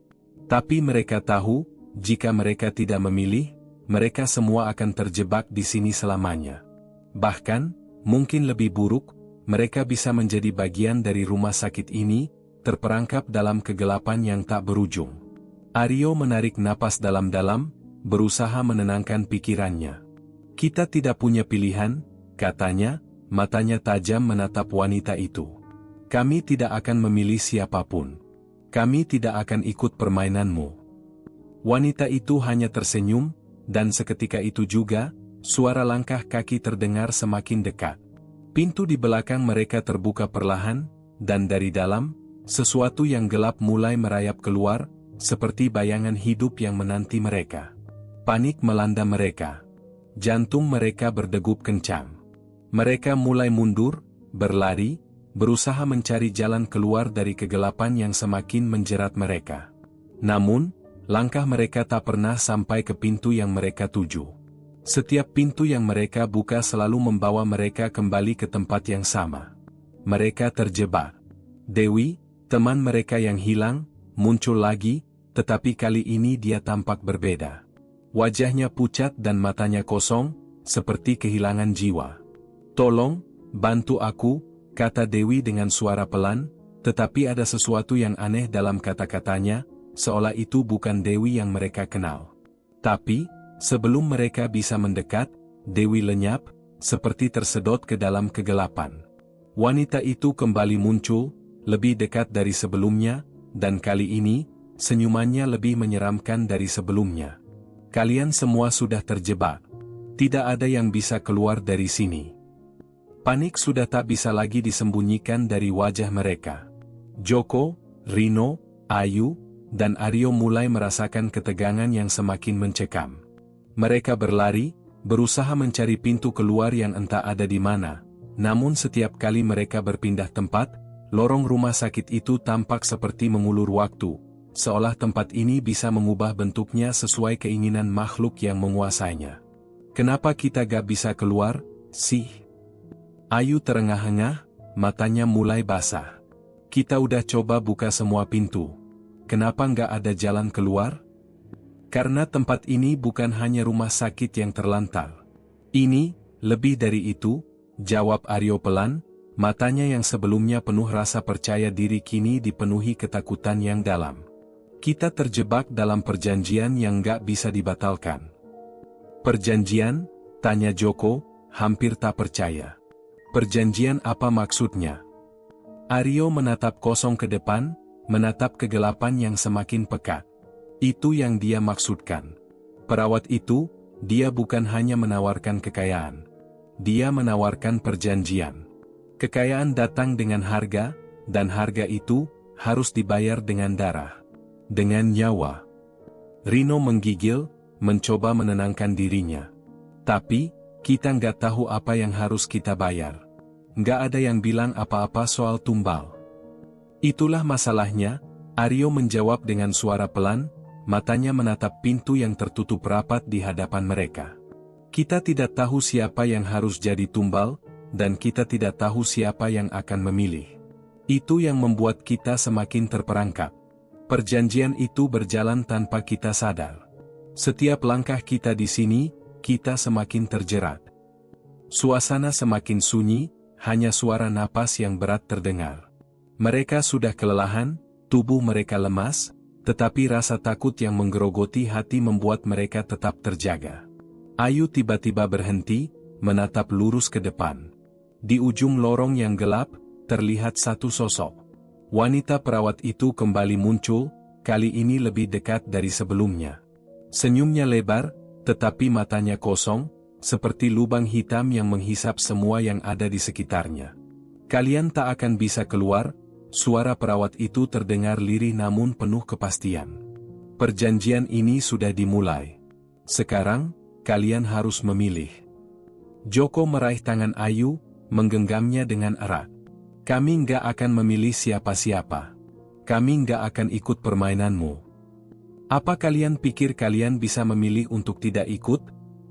Tapi mereka tahu, jika mereka tidak memilih, mereka semua akan terjebak di sini selamanya. Bahkan, mungkin lebih buruk, mereka bisa menjadi bagian dari rumah sakit ini, terperangkap dalam kegelapan yang tak berujung. Aryo menarik napas dalam-dalam, berusaha menenangkan pikirannya. Kita tidak punya pilihan, katanya, matanya tajam menatap wanita itu. Kami tidak akan memilih siapapun. Kami tidak akan ikut permainanmu. Wanita itu hanya tersenyum, dan seketika itu juga, suara langkah kaki terdengar semakin dekat. Pintu di belakang mereka terbuka perlahan, dan dari dalam, sesuatu yang gelap mulai merayap keluar, seperti bayangan hidup yang menanti mereka. Panik melanda mereka. Jantung mereka berdegup kencang. Mereka mulai mundur, berlari, berusaha mencari jalan keluar dari kegelapan yang semakin menjerat mereka. Namun, langkah mereka tak pernah sampai ke pintu yang mereka tuju. Setiap pintu yang mereka buka selalu membawa mereka kembali ke tempat yang sama. Mereka terjebak. Dewi, teman mereka yang hilang, muncul lagi, tetapi kali ini dia tampak berbeda. Wajahnya pucat dan matanya kosong, seperti kehilangan jiwa. Tolong, bantu aku, kata Dewi dengan suara pelan, tetapi ada sesuatu yang aneh dalam kata-katanya, seolah itu bukan Dewi yang mereka kenal. Tapi, sebelum mereka bisa mendekat, Dewi lenyap, seperti tersedot ke dalam kegelapan. Wanita itu kembali muncul, lebih dekat dari sebelumnya, dan kali ini, senyumannya lebih menyeramkan dari sebelumnya. Kalian semua sudah terjebak. Tidak ada yang bisa keluar dari sini. Panik sudah tak bisa lagi disembunyikan dari wajah mereka. Joko, Rino, Ayu, dan Aryo mulai merasakan ketegangan yang semakin mencekam. Mereka berlari, berusaha mencari pintu keluar yang entah ada di mana, namun setiap kali mereka berpindah tempat, lorong rumah sakit itu tampak seperti mengulur waktu, seolah tempat ini bisa mengubah bentuknya sesuai keinginan makhluk yang menguasainya. Kenapa kita gak bisa keluar, sih? Ayu terengah-engah, matanya mulai basah. Kita udah coba buka semua pintu. Kenapa nggak ada jalan keluar? Karena tempat ini bukan hanya rumah sakit yang terlantar. Ini, lebih dari itu, jawab Aryo pelan, matanya yang sebelumnya penuh rasa percaya diri kini dipenuhi ketakutan yang dalam. Kita terjebak dalam perjanjian yang gak bisa dibatalkan. Perjanjian? Tanya Joko, hampir tak percaya. Perjanjian apa maksudnya? Aryo menatap kosong ke depan, menatap kegelapan yang semakin pekat. Itu yang dia maksudkan. Perawat itu, dia bukan hanya menawarkan kekayaan. Dia menawarkan perjanjian. Kekayaan datang dengan harga, dan harga itu harus dibayar dengan darah. Dengan nyawa. Rino menggigil, mencoba menenangkan dirinya. Tapi, kita nggak tahu apa yang harus kita bayar. Nggak ada yang bilang apa-apa soal tumbal. Itulah masalahnya, Aryo menjawab dengan suara pelan, matanya menatap pintu yang tertutup rapat di hadapan mereka. Kita tidak tahu siapa yang harus jadi tumbal, dan kita tidak tahu siapa yang akan memilih. Itu yang membuat kita semakin terperangkap. Perjanjian itu berjalan tanpa kita sadar. Setiap langkah kita di sini, kita semakin terjerat. Suasana semakin sunyi, hanya suara napas yang berat terdengar. Mereka sudah kelelahan, tubuh mereka lemas, tetapi rasa takut yang menggerogoti hati membuat mereka tetap terjaga. Ayu tiba-tiba berhenti, menatap lurus ke depan. Di ujung lorong yang gelap, terlihat satu sosok. Wanita perawat itu kembali muncul, kali ini lebih dekat dari sebelumnya. Senyumnya lebar, tetapi matanya kosong, seperti lubang hitam yang menghisap semua yang ada di sekitarnya. Kalian tak akan bisa keluar, suara perawat itu terdengar lirih namun penuh kepastian. Perjanjian ini sudah dimulai. Sekarang, kalian harus memilih. Joko meraih tangan Ayu, menggenggamnya dengan erat. Kami nggak akan memilih siapa-siapa. Kami nggak akan ikut permainanmu. Apa kalian pikir kalian bisa memilih untuk tidak ikut?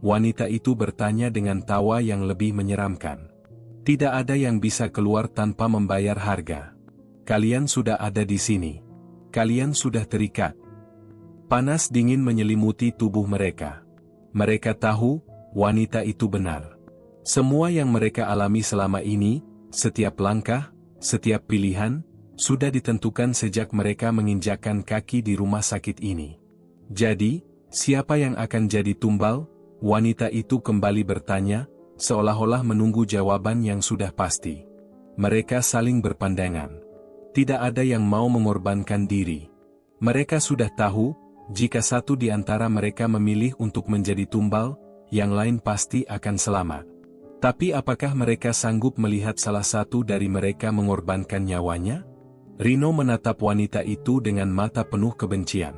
Wanita itu bertanya dengan tawa yang lebih menyeramkan. Tidak ada yang bisa keluar tanpa membayar harga. Kalian sudah ada di sini. Kalian sudah terikat. Panas dingin menyelimuti tubuh mereka. Mereka tahu, wanita itu benar. Semua yang mereka alami selama ini, setiap langkah, setiap pilihan, sudah ditentukan sejak mereka menginjakkan kaki di rumah sakit ini. Jadi, siapa yang akan jadi tumbal? Wanita itu kembali bertanya, seolah-olah menunggu jawaban yang sudah pasti. Mereka saling berpandangan. Tidak ada yang mau mengorbankan diri. Mereka sudah tahu, jika satu di antara mereka memilih untuk menjadi tumbal, yang lain pasti akan selamat. Tapi apakah mereka sanggup melihat salah satu dari mereka mengorbankan nyawanya? Rino menatap wanita itu dengan mata penuh kebencian.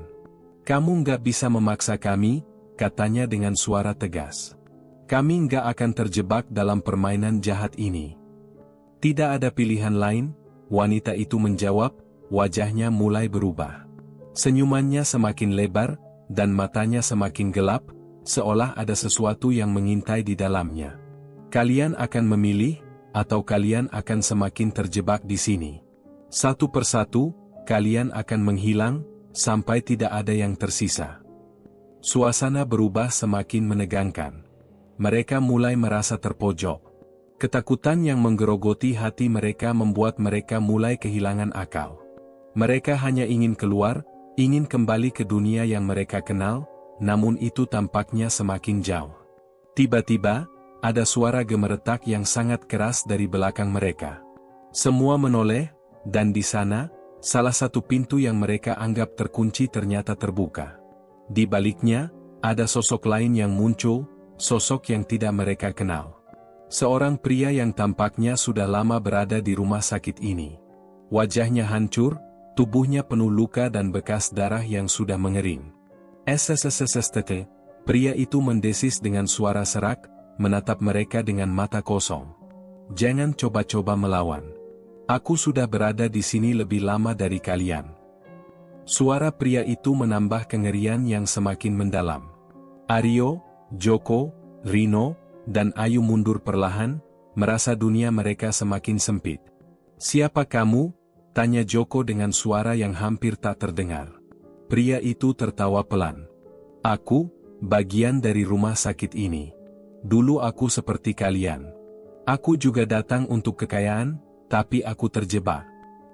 Kamu nggak bisa memaksa kami, katanya dengan suara tegas. Kami nggak akan terjebak dalam permainan jahat ini. Tidak ada pilihan lain, wanita itu menjawab, wajahnya mulai berubah. Senyumannya semakin lebar, dan matanya semakin gelap, seolah ada sesuatu yang mengintai di dalamnya. Kalian akan memilih, atau kalian akan semakin terjebak di sini. Satu persatu, kalian akan menghilang, sampai tidak ada yang tersisa. Suasana berubah semakin menegangkan. Mereka mulai merasa terpojok. Ketakutan yang menggerogoti hati mereka membuat mereka mulai kehilangan akal. Mereka hanya ingin keluar, ingin kembali ke dunia yang mereka kenal, namun itu tampaknya semakin jauh. Tiba-tiba, ada suara gemeretak yang sangat keras dari belakang mereka. Semua menoleh, dan di sana, salah satu pintu yang mereka anggap terkunci ternyata terbuka. Di baliknya, ada sosok lain yang muncul, sosok yang tidak mereka kenal. Seorang pria yang tampaknya sudah lama berada di rumah sakit ini. Wajahnya hancur, tubuhnya penuh luka dan bekas darah yang sudah mengering. SSSSSTT, pria itu mendesis dengan suara serak, menatap mereka dengan mata kosong. Jangan coba-coba melawan. Aku sudah berada di sini lebih lama dari kalian. Suara pria itu menambah kengerian yang semakin mendalam. Aryo, Joko, Rino, dan Ayu mundur perlahan, merasa dunia mereka semakin sempit. Siapa kamu? Tanya Joko dengan suara yang hampir tak terdengar. Pria itu tertawa pelan. Aku, bagian dari rumah sakit ini. Dulu aku seperti kalian. Aku juga datang untuk kekayaan, tapi aku terjebak.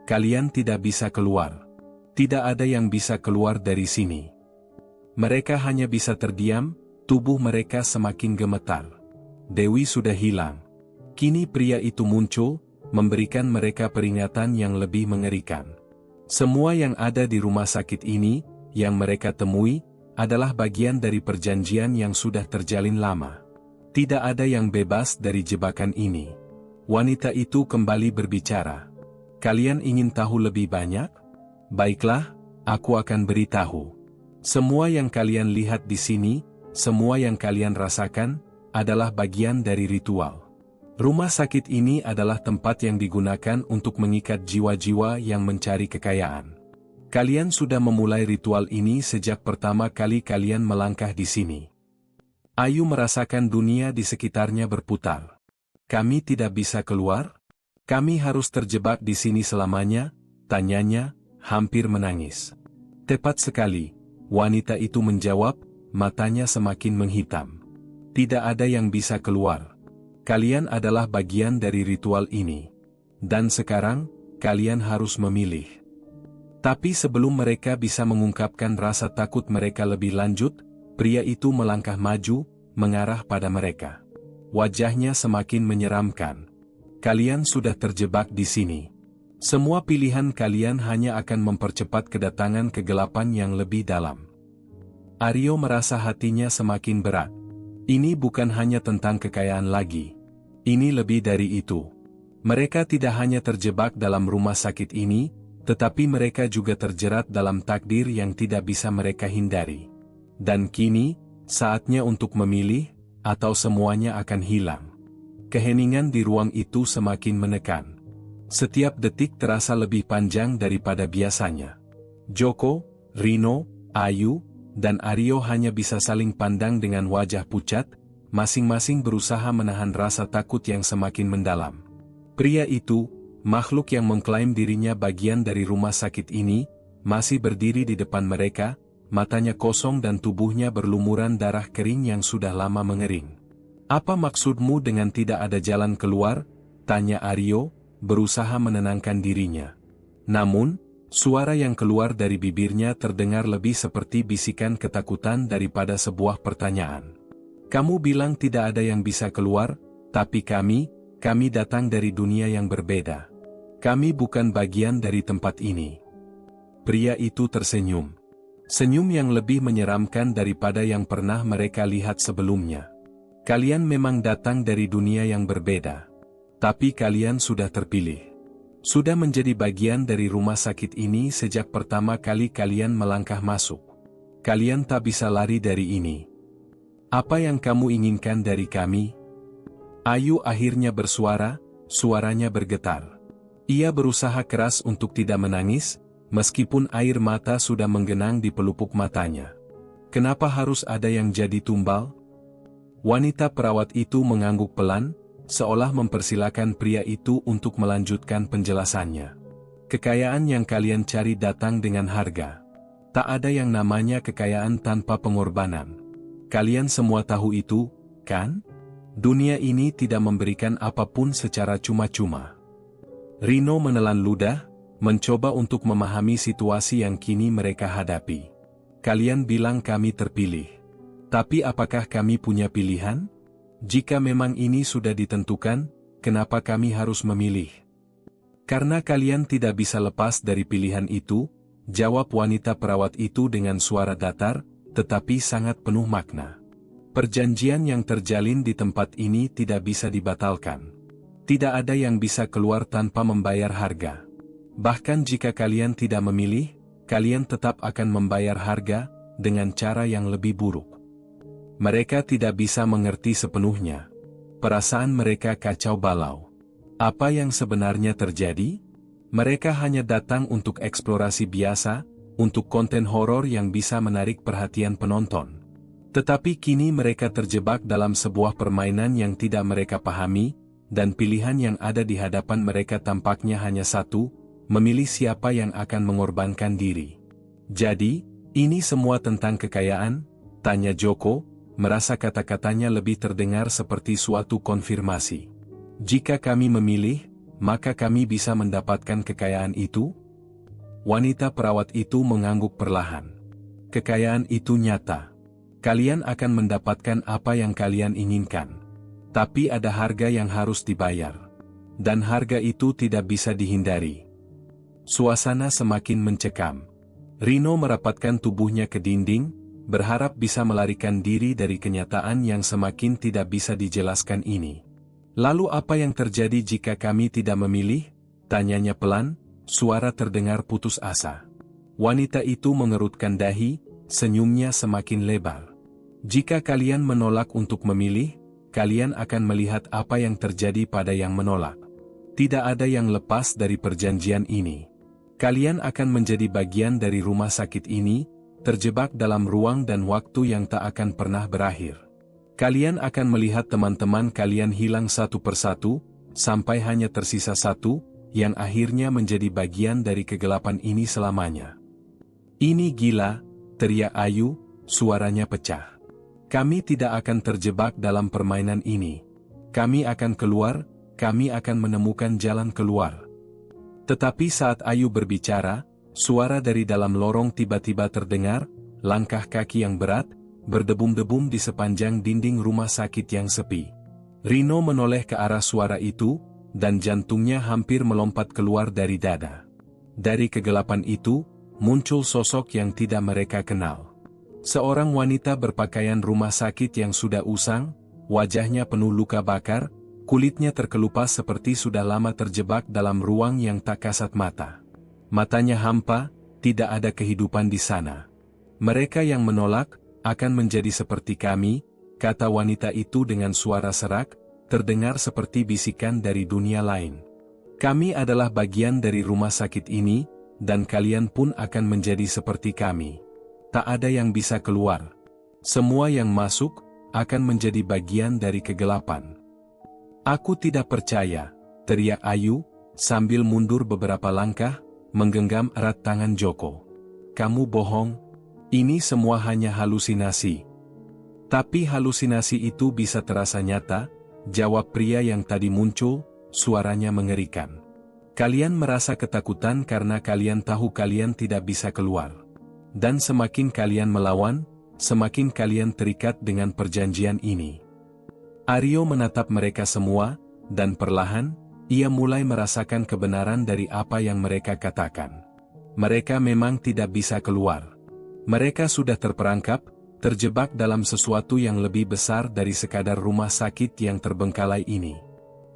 Kalian tidak bisa keluar. Tidak ada yang bisa keluar dari sini. Mereka hanya bisa terdiam, tubuh mereka semakin gemetar. Dewi sudah hilang. Kini pria itu muncul, memberikan mereka peringatan yang lebih mengerikan. Semua yang ada di rumah sakit ini, yang mereka temui, adalah bagian dari perjanjian yang sudah terjalin lama. Tidak ada yang bebas dari jebakan ini. Wanita itu kembali berbicara. Kalian ingin tahu lebih banyak? Baiklah, aku akan beritahu. Semua yang kalian lihat di sini, semua yang kalian rasakan, adalah bagian dari ritual. Rumah sakit ini adalah tempat yang digunakan untuk mengikat jiwa-jiwa yang mencari kekayaan. Kalian sudah memulai ritual ini sejak pertama kali kalian melangkah di sini. Ayu merasakan dunia di sekitarnya berputar. Kami tidak bisa keluar? Kami harus terjebak di sini selamanya? Tanyanya, hampir menangis. Tepat sekali, wanita itu menjawab, matanya semakin menghitam. Tidak ada yang bisa keluar. Kalian adalah bagian dari ritual ini. Dan sekarang, kalian harus memilih. Tapi sebelum mereka bisa mengungkapkan rasa takut mereka lebih lanjut, pria itu melangkah maju, mengarah pada mereka. Wajahnya semakin menyeramkan. Kalian sudah terjebak di sini. Semua pilihan kalian hanya akan mempercepat kedatangan kegelapan yang lebih dalam. Aryo merasa hatinya semakin berat. Ini bukan hanya tentang kekayaan lagi. Ini lebih dari itu. Mereka tidak hanya terjebak dalam rumah sakit ini, tetapi mereka juga terjerat dalam takdir yang tidak bisa mereka hindari. Dan kini, saatnya untuk memilih, atau semuanya akan hilang. Keheningan di ruang itu semakin menekan. Setiap detik terasa lebih panjang daripada biasanya. Joko, Rino, Ayu, dan Aryo hanya bisa saling pandang dengan wajah pucat, masing-masing berusaha menahan rasa takut yang semakin mendalam. Pria itu, makhluk yang mengklaim dirinya bagian dari rumah sakit ini, masih berdiri di depan mereka, matanya kosong dan tubuhnya berlumuran darah kering yang sudah lama mengering. Apa maksudmu dengan tidak ada jalan keluar? Tanya Aryo, berusaha menenangkan dirinya. Namun, suara yang keluar dari bibirnya terdengar lebih seperti bisikan ketakutan daripada sebuah pertanyaan. Kamu bilang tidak ada yang bisa keluar, tapi kami datang dari dunia yang berbeda. Kami bukan bagian dari tempat ini. Pria itu tersenyum. Senyum yang lebih menyeramkan daripada yang pernah mereka lihat sebelumnya. Kalian memang datang dari dunia yang berbeda. Tapi kalian sudah terpilih. Sudah menjadi bagian dari rumah sakit ini sejak pertama kali kalian melangkah masuk. Kalian tak bisa lari dari ini. Apa yang kamu inginkan dari kami? Ayu akhirnya bersuara, suaranya bergetar. Ia berusaha keras untuk tidak menangis, meskipun air mata sudah menggenang di pelupuk matanya. Kenapa harus ada yang jadi tumbal? Wanita perawat itu mengangguk pelan, seolah mempersilakan pria itu untuk melanjutkan penjelasannya. Kekayaan yang kalian cari datang dengan harga. Tak ada yang namanya kekayaan tanpa pengorbanan. Kalian semua tahu itu, kan? Dunia ini tidak memberikan apapun secara cuma-cuma. Rino menelan ludah, mencoba untuk memahami situasi yang kini mereka hadapi. Kalian bilang kami terpilih. Tapi apakah kami punya pilihan? Jika memang ini sudah ditentukan, kenapa kami harus memilih? Karena kalian tidak bisa lepas dari pilihan itu, jawab wanita perawat itu dengan suara datar, tetapi sangat penuh makna. Perjanjian yang terjalin di tempat ini tidak bisa dibatalkan. Tidak ada yang bisa keluar tanpa membayar harga. Bahkan jika kalian tidak memilih, kalian tetap akan membayar harga, dengan cara yang lebih buruk. Mereka tidak bisa mengerti sepenuhnya. Perasaan mereka kacau balau. Apa yang sebenarnya terjadi? Mereka hanya datang untuk eksplorasi biasa, untuk konten horor yang bisa menarik perhatian penonton. Tetapi kini mereka terjebak dalam sebuah permainan yang tidak mereka pahami, dan pilihan yang ada di hadapan mereka tampaknya hanya satu, memilih siapa yang akan mengorbankan diri. Jadi, ini semua tentang kekayaan? Tanya Joko, merasa kata-katanya lebih terdengar seperti suatu konfirmasi. Jika kami memilih, maka kami bisa mendapatkan kekayaan itu? Wanita perawat itu mengangguk perlahan. Kekayaan itu nyata. Kalian akan mendapatkan apa yang kalian inginkan. Tapi ada harga yang harus dibayar. Dan harga itu tidak bisa dihindari. Suasana semakin mencekam. Rino merapatkan tubuhnya ke dinding, berharap bisa melarikan diri dari kenyataan yang semakin tidak bisa dijelaskan ini. Lalu apa yang terjadi jika kami tidak memilih? Tanyanya pelan, suara terdengar putus asa. Wanita itu mengerutkan dahi, senyumnya semakin lebar. Jika kalian menolak untuk memilih, kalian akan melihat apa yang terjadi pada yang menolak. Tidak ada yang lepas dari perjanjian ini. Kalian akan menjadi bagian dari rumah sakit ini, terjebak dalam ruang dan waktu yang tak akan pernah berakhir. Kalian akan melihat teman-teman kalian hilang satu persatu, sampai hanya tersisa satu, yang akhirnya menjadi bagian dari kegelapan ini selamanya. Ini gila, teriak Ayu, suaranya pecah. Kami tidak akan terjebak dalam permainan ini. Kami akan keluar, kami akan menemukan jalan keluar. Tetapi saat Ayu berbicara, suara dari dalam lorong tiba-tiba terdengar, langkah kaki yang berat, berdebum-debum di sepanjang dinding rumah sakit yang sepi. Rino menoleh ke arah suara itu, dan jantungnya hampir melompat keluar dari dada. Dari kegelapan itu, muncul sosok yang tidak mereka kenal. Seorang wanita berpakaian rumah sakit yang sudah usang, wajahnya penuh luka bakar, kulitnya terkelupas seperti sudah lama terjebak dalam ruang yang tak kasat mata. Matanya hampa, tidak ada kehidupan di sana. Mereka yang menolak, akan menjadi seperti kami, kata wanita itu dengan suara serak, terdengar seperti bisikan dari dunia lain. Kami adalah bagian dari rumah sakit ini, dan kalian pun akan menjadi seperti kami. Tak ada yang bisa keluar. Semua yang masuk, akan menjadi bagian dari kegelapan. Aku tidak percaya, teriak Ayu, sambil mundur beberapa langkah, menggenggam erat tangan Joko. Kamu bohong, ini semua hanya halusinasi. Tapi halusinasi itu bisa terasa nyata, jawab pria yang tadi muncul, suaranya mengerikan. Kalian merasa ketakutan karena kalian tahu kalian tidak bisa keluar. Dan semakin kalian melawan, semakin kalian terikat dengan perjanjian ini. Aryo menatap mereka semua, dan perlahan, ia mulai merasakan kebenaran dari apa yang mereka katakan. Mereka memang tidak bisa keluar. Mereka sudah terperangkap, terjebak dalam sesuatu yang lebih besar dari sekadar rumah sakit yang terbengkalai ini.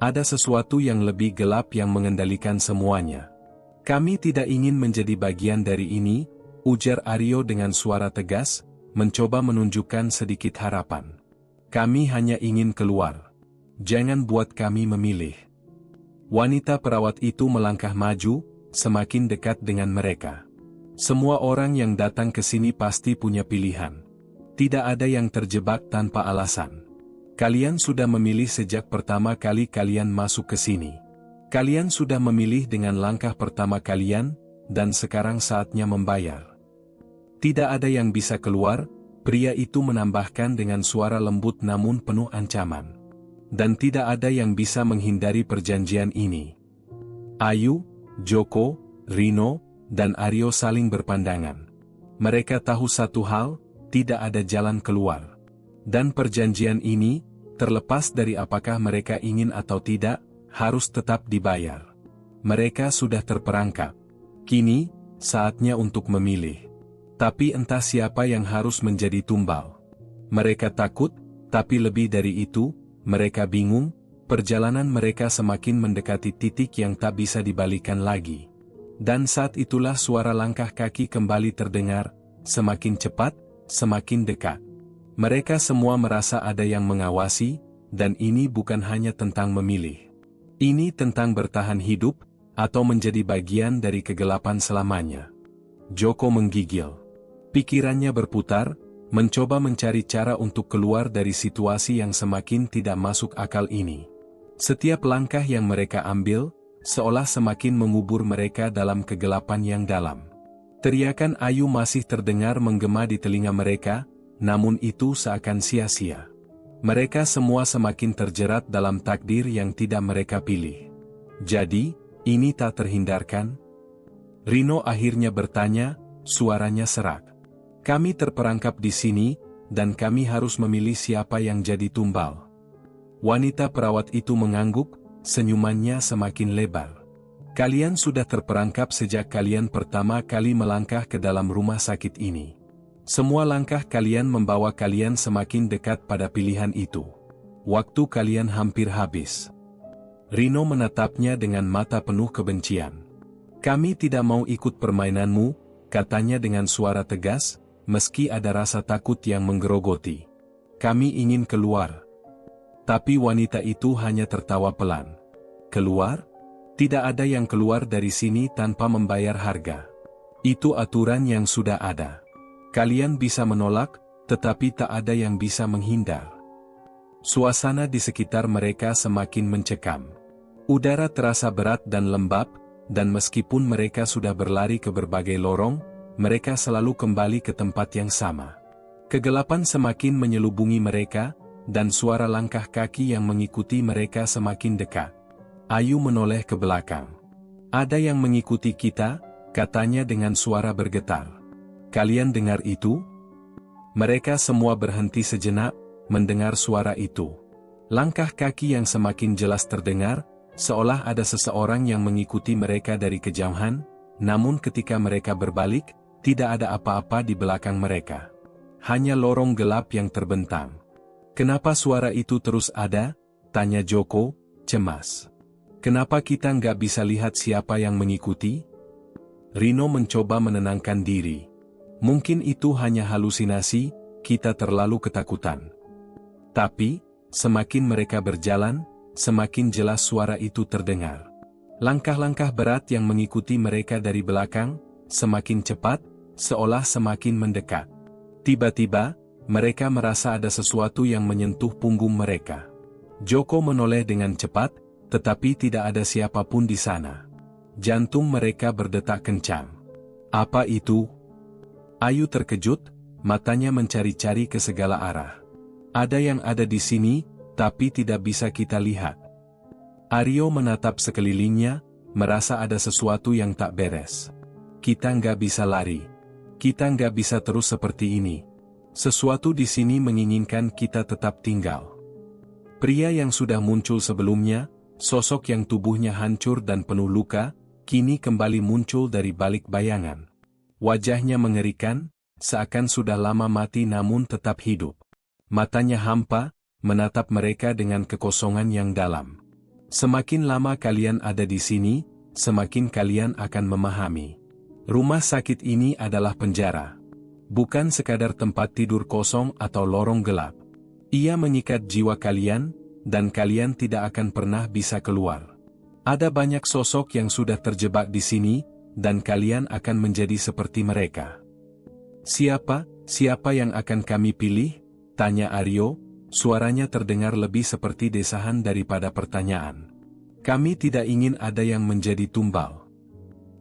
Ada sesuatu yang lebih gelap yang mengendalikan semuanya. Kami tidak ingin menjadi bagian dari ini, ujar Aryo dengan suara tegas, mencoba menunjukkan sedikit harapan. Kami hanya ingin keluar. Jangan buat kami memilih. Wanita perawat itu melangkah maju, semakin dekat dengan mereka. Semua orang yang datang ke sini pasti punya pilihan. Tidak ada yang terjebak tanpa alasan. Kalian sudah memilih sejak pertama kali kalian masuk ke sini. Kalian sudah memilih dengan langkah pertama kalian, dan sekarang saatnya membayar. Tidak ada yang bisa keluar, pria itu menambahkan dengan suara lembut namun penuh ancaman. Dan tidak ada yang bisa menghindari perjanjian ini. Ayu, Joko, Rino, dan Aryo saling berpandangan. Mereka tahu satu hal, tidak ada jalan keluar. Dan perjanjian ini, terlepas dari apakah mereka ingin atau tidak, harus tetap dibayar. Mereka sudah terperangkap. Kini, saatnya untuk memilih. Tapi entah siapa yang harus menjadi tumbal. Mereka takut, tapi lebih dari itu, mereka bingung, perjalanan mereka semakin mendekati titik yang tak bisa dibalikan lagi. Dan saat itulah suara langkah kaki kembali terdengar, semakin cepat, semakin dekat. Mereka semua merasa ada yang mengawasi, dan ini bukan hanya tentang memilih. Ini tentang bertahan hidup, atau menjadi bagian dari kegelapan selamanya. Joko menggigil. Pikirannya berputar, mencoba mencari cara untuk keluar dari situasi yang semakin tidak masuk akal ini. Setiap langkah yang mereka ambil, seolah semakin mengubur mereka dalam kegelapan yang dalam. Teriakan Ayu masih terdengar menggema di telinga mereka, namun itu seakan sia-sia. Mereka semua semakin terjerat dalam takdir yang tidak mereka pilih. Jadi, ini tak terhindarkan. Rino akhirnya bertanya, suaranya serak. Kami terperangkap di sini, dan kami harus memilih siapa yang jadi tumbal. Wanita perawat itu mengangguk, senyumannya semakin lebar. Kalian sudah terperangkap sejak kalian pertama kali melangkah ke dalam rumah sakit ini. Semua langkah kalian membawa kalian semakin dekat pada pilihan itu. Waktu kalian hampir habis. Rino menatapnya dengan mata penuh kebencian. Kami tidak mau ikut permainanmu, katanya dengan suara tegas, meski ada rasa takut yang menggerogoti. Kami ingin keluar. Tapi wanita itu hanya tertawa pelan. Keluar? Tidak ada yang keluar dari sini tanpa membayar harga. Itu aturan yang sudah ada. Kalian bisa menolak, tetapi tak ada yang bisa menghindar. Suasana di sekitar mereka semakin mencekam. Udara terasa berat dan lembab, dan meskipun mereka sudah berlari ke berbagai lorong, mereka selalu kembali ke tempat yang sama. Kegelapan semakin menyelubungi mereka, dan suara langkah kaki yang mengikuti mereka semakin dekat. Ayu menoleh ke belakang. Ada yang mengikuti kita, katanya dengan suara bergetar. Kalian dengar itu? Mereka semua berhenti sejenak, mendengar suara itu. Langkah kaki yang semakin jelas terdengar, seolah ada seseorang yang mengikuti mereka dari kejauhan, namun ketika mereka berbalik, tidak ada apa-apa di belakang mereka. Hanya lorong gelap yang terbentang. Kenapa suara itu terus ada? Tanya Joko, cemas. Kenapa kita nggak bisa lihat siapa yang mengikuti? Rino mencoba menenangkan diri. Mungkin itu hanya halusinasi, kita terlalu ketakutan. Tapi, semakin mereka berjalan, semakin jelas suara itu terdengar. Langkah-langkah berat yang mengikuti mereka dari belakang, semakin cepat, seolah semakin mendekat. Tiba-tiba, mereka merasa ada sesuatu yang menyentuh punggung mereka. Joko menoleh dengan cepat, tetapi tidak ada siapapun di sana. Jantung mereka berdetak kencang. Apa itu? Ayu terkejut, matanya mencari-cari ke segala arah. Ada yang ada di sini, tapi tidak bisa kita lihat. Aryo menatap sekelilingnya, merasa ada sesuatu yang tak beres. Kita nggak bisa lari. Kita nggak bisa terus seperti ini. Sesuatu di sini menginginkan kita tetap tinggal. Pria yang sudah muncul sebelumnya, sosok yang tubuhnya hancur dan penuh luka, kini kembali muncul dari balik bayangan. Wajahnya mengerikan, seakan sudah lama mati namun tetap hidup. Matanya hampa, menatap mereka dengan kekosongan yang dalam. Semakin lama kalian ada di sini, semakin kalian akan memahami. Rumah sakit ini adalah penjara. Bukan sekadar tempat tidur kosong atau lorong gelap. Ia mengikat jiwa kalian, dan kalian tidak akan pernah bisa keluar. Ada banyak sosok yang sudah terjebak di sini, dan kalian akan menjadi seperti mereka. Siapa yang akan kami pilih? Tanya Aryo, suaranya terdengar lebih seperti desahan daripada pertanyaan. Kami tidak ingin ada yang menjadi tumbal.